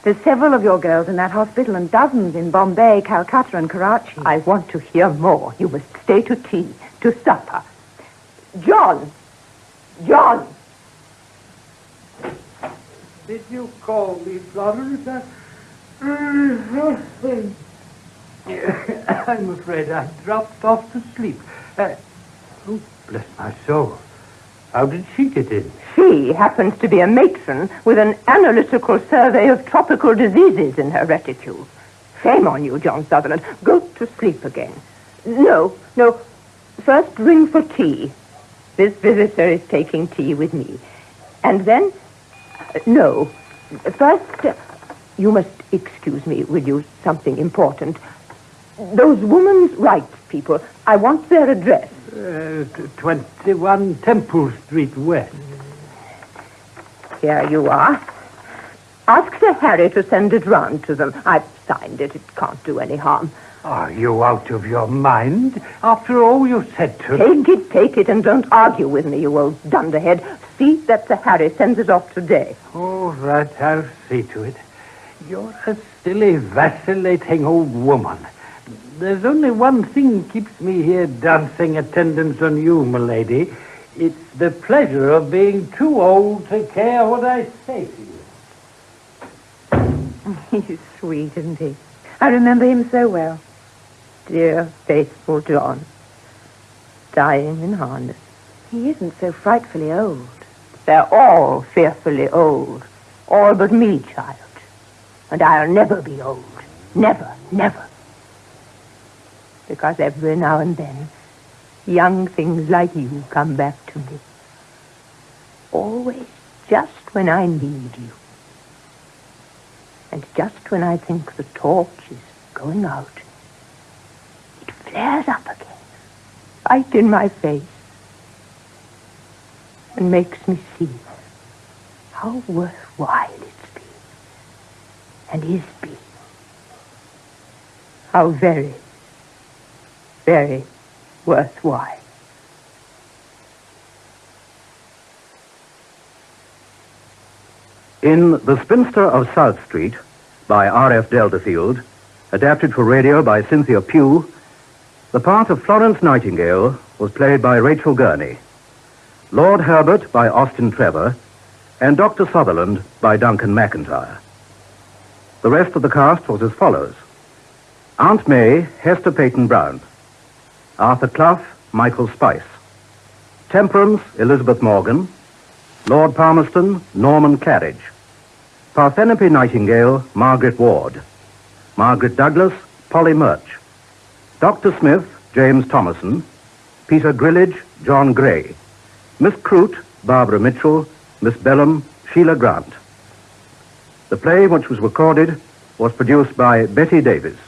There's several of your girls in that hospital and dozens in Bombay, Calcutta and Karachi. I want to hear more. You must stay to tea, to supper. John! Did you call me, Florence? I'm afraid I dropped off to sleep. Oh, bless my soul. How did she get in? She happens to be a matron with an analytical survey of tropical diseases in her reticule. Shame on you, John Sutherland. Go to sleep again. No. First ring for tea. This visitor is taking tea with me. And then... No. First, you must excuse me, will you? Something important. Those women's rights people, I want their address. 21 Temple Street West. Here you are. Ask Sir Harry to send it round to them. I've signed it. It can't do any harm. Are you out of your mind? After all you said to... Take it, and don't argue with me, you old dunderhead. See that Sir Harry sends it off today. All right, I'll see to it. You're a silly, vacillating old woman. There's only one thing keeps me here dancing attendance on you, m'lady. It's the pleasure of being too old to care what I say to you. He's sweet, isn't he? I remember him so well. Dear, faithful John. Dying in harness. He isn't so frightfully old. They're all fearfully old. All but me, child. And I'll never be old. Never. Because every now and then, young things like you come back to me. Always just when I need you. And just when I think the torch is going out, it flares up again, right in my face, and makes me see how worthwhile it's been, and is been. How very, very worthwhile. In The Spinster of South Street, by R.F. Delderfield, adapted for radio by Cynthia Pughe, the part of Florence Nightingale was played by Rachel Gurney, Lord Herbert by Austin Trevor, and Dr. Sutherland by Duncan McIntyre. The rest of the cast was as follows: Aunt May, Hester Paton Brown; Arthur Clough, Michael Spice; Temperance, Elizabeth Morgan; Lord Palmerston, Norman Claridge; Parthenope Nightingale, Margaret Ward; Margaret Douglas, Polly Murch; Dr. Smith, James Thomason; Peter Grillage, John Gray; Miss Croot, Barbara Mitchell; Miss Bellum, Sheila Grant. The play, which was recorded, was produced by Betty Davis.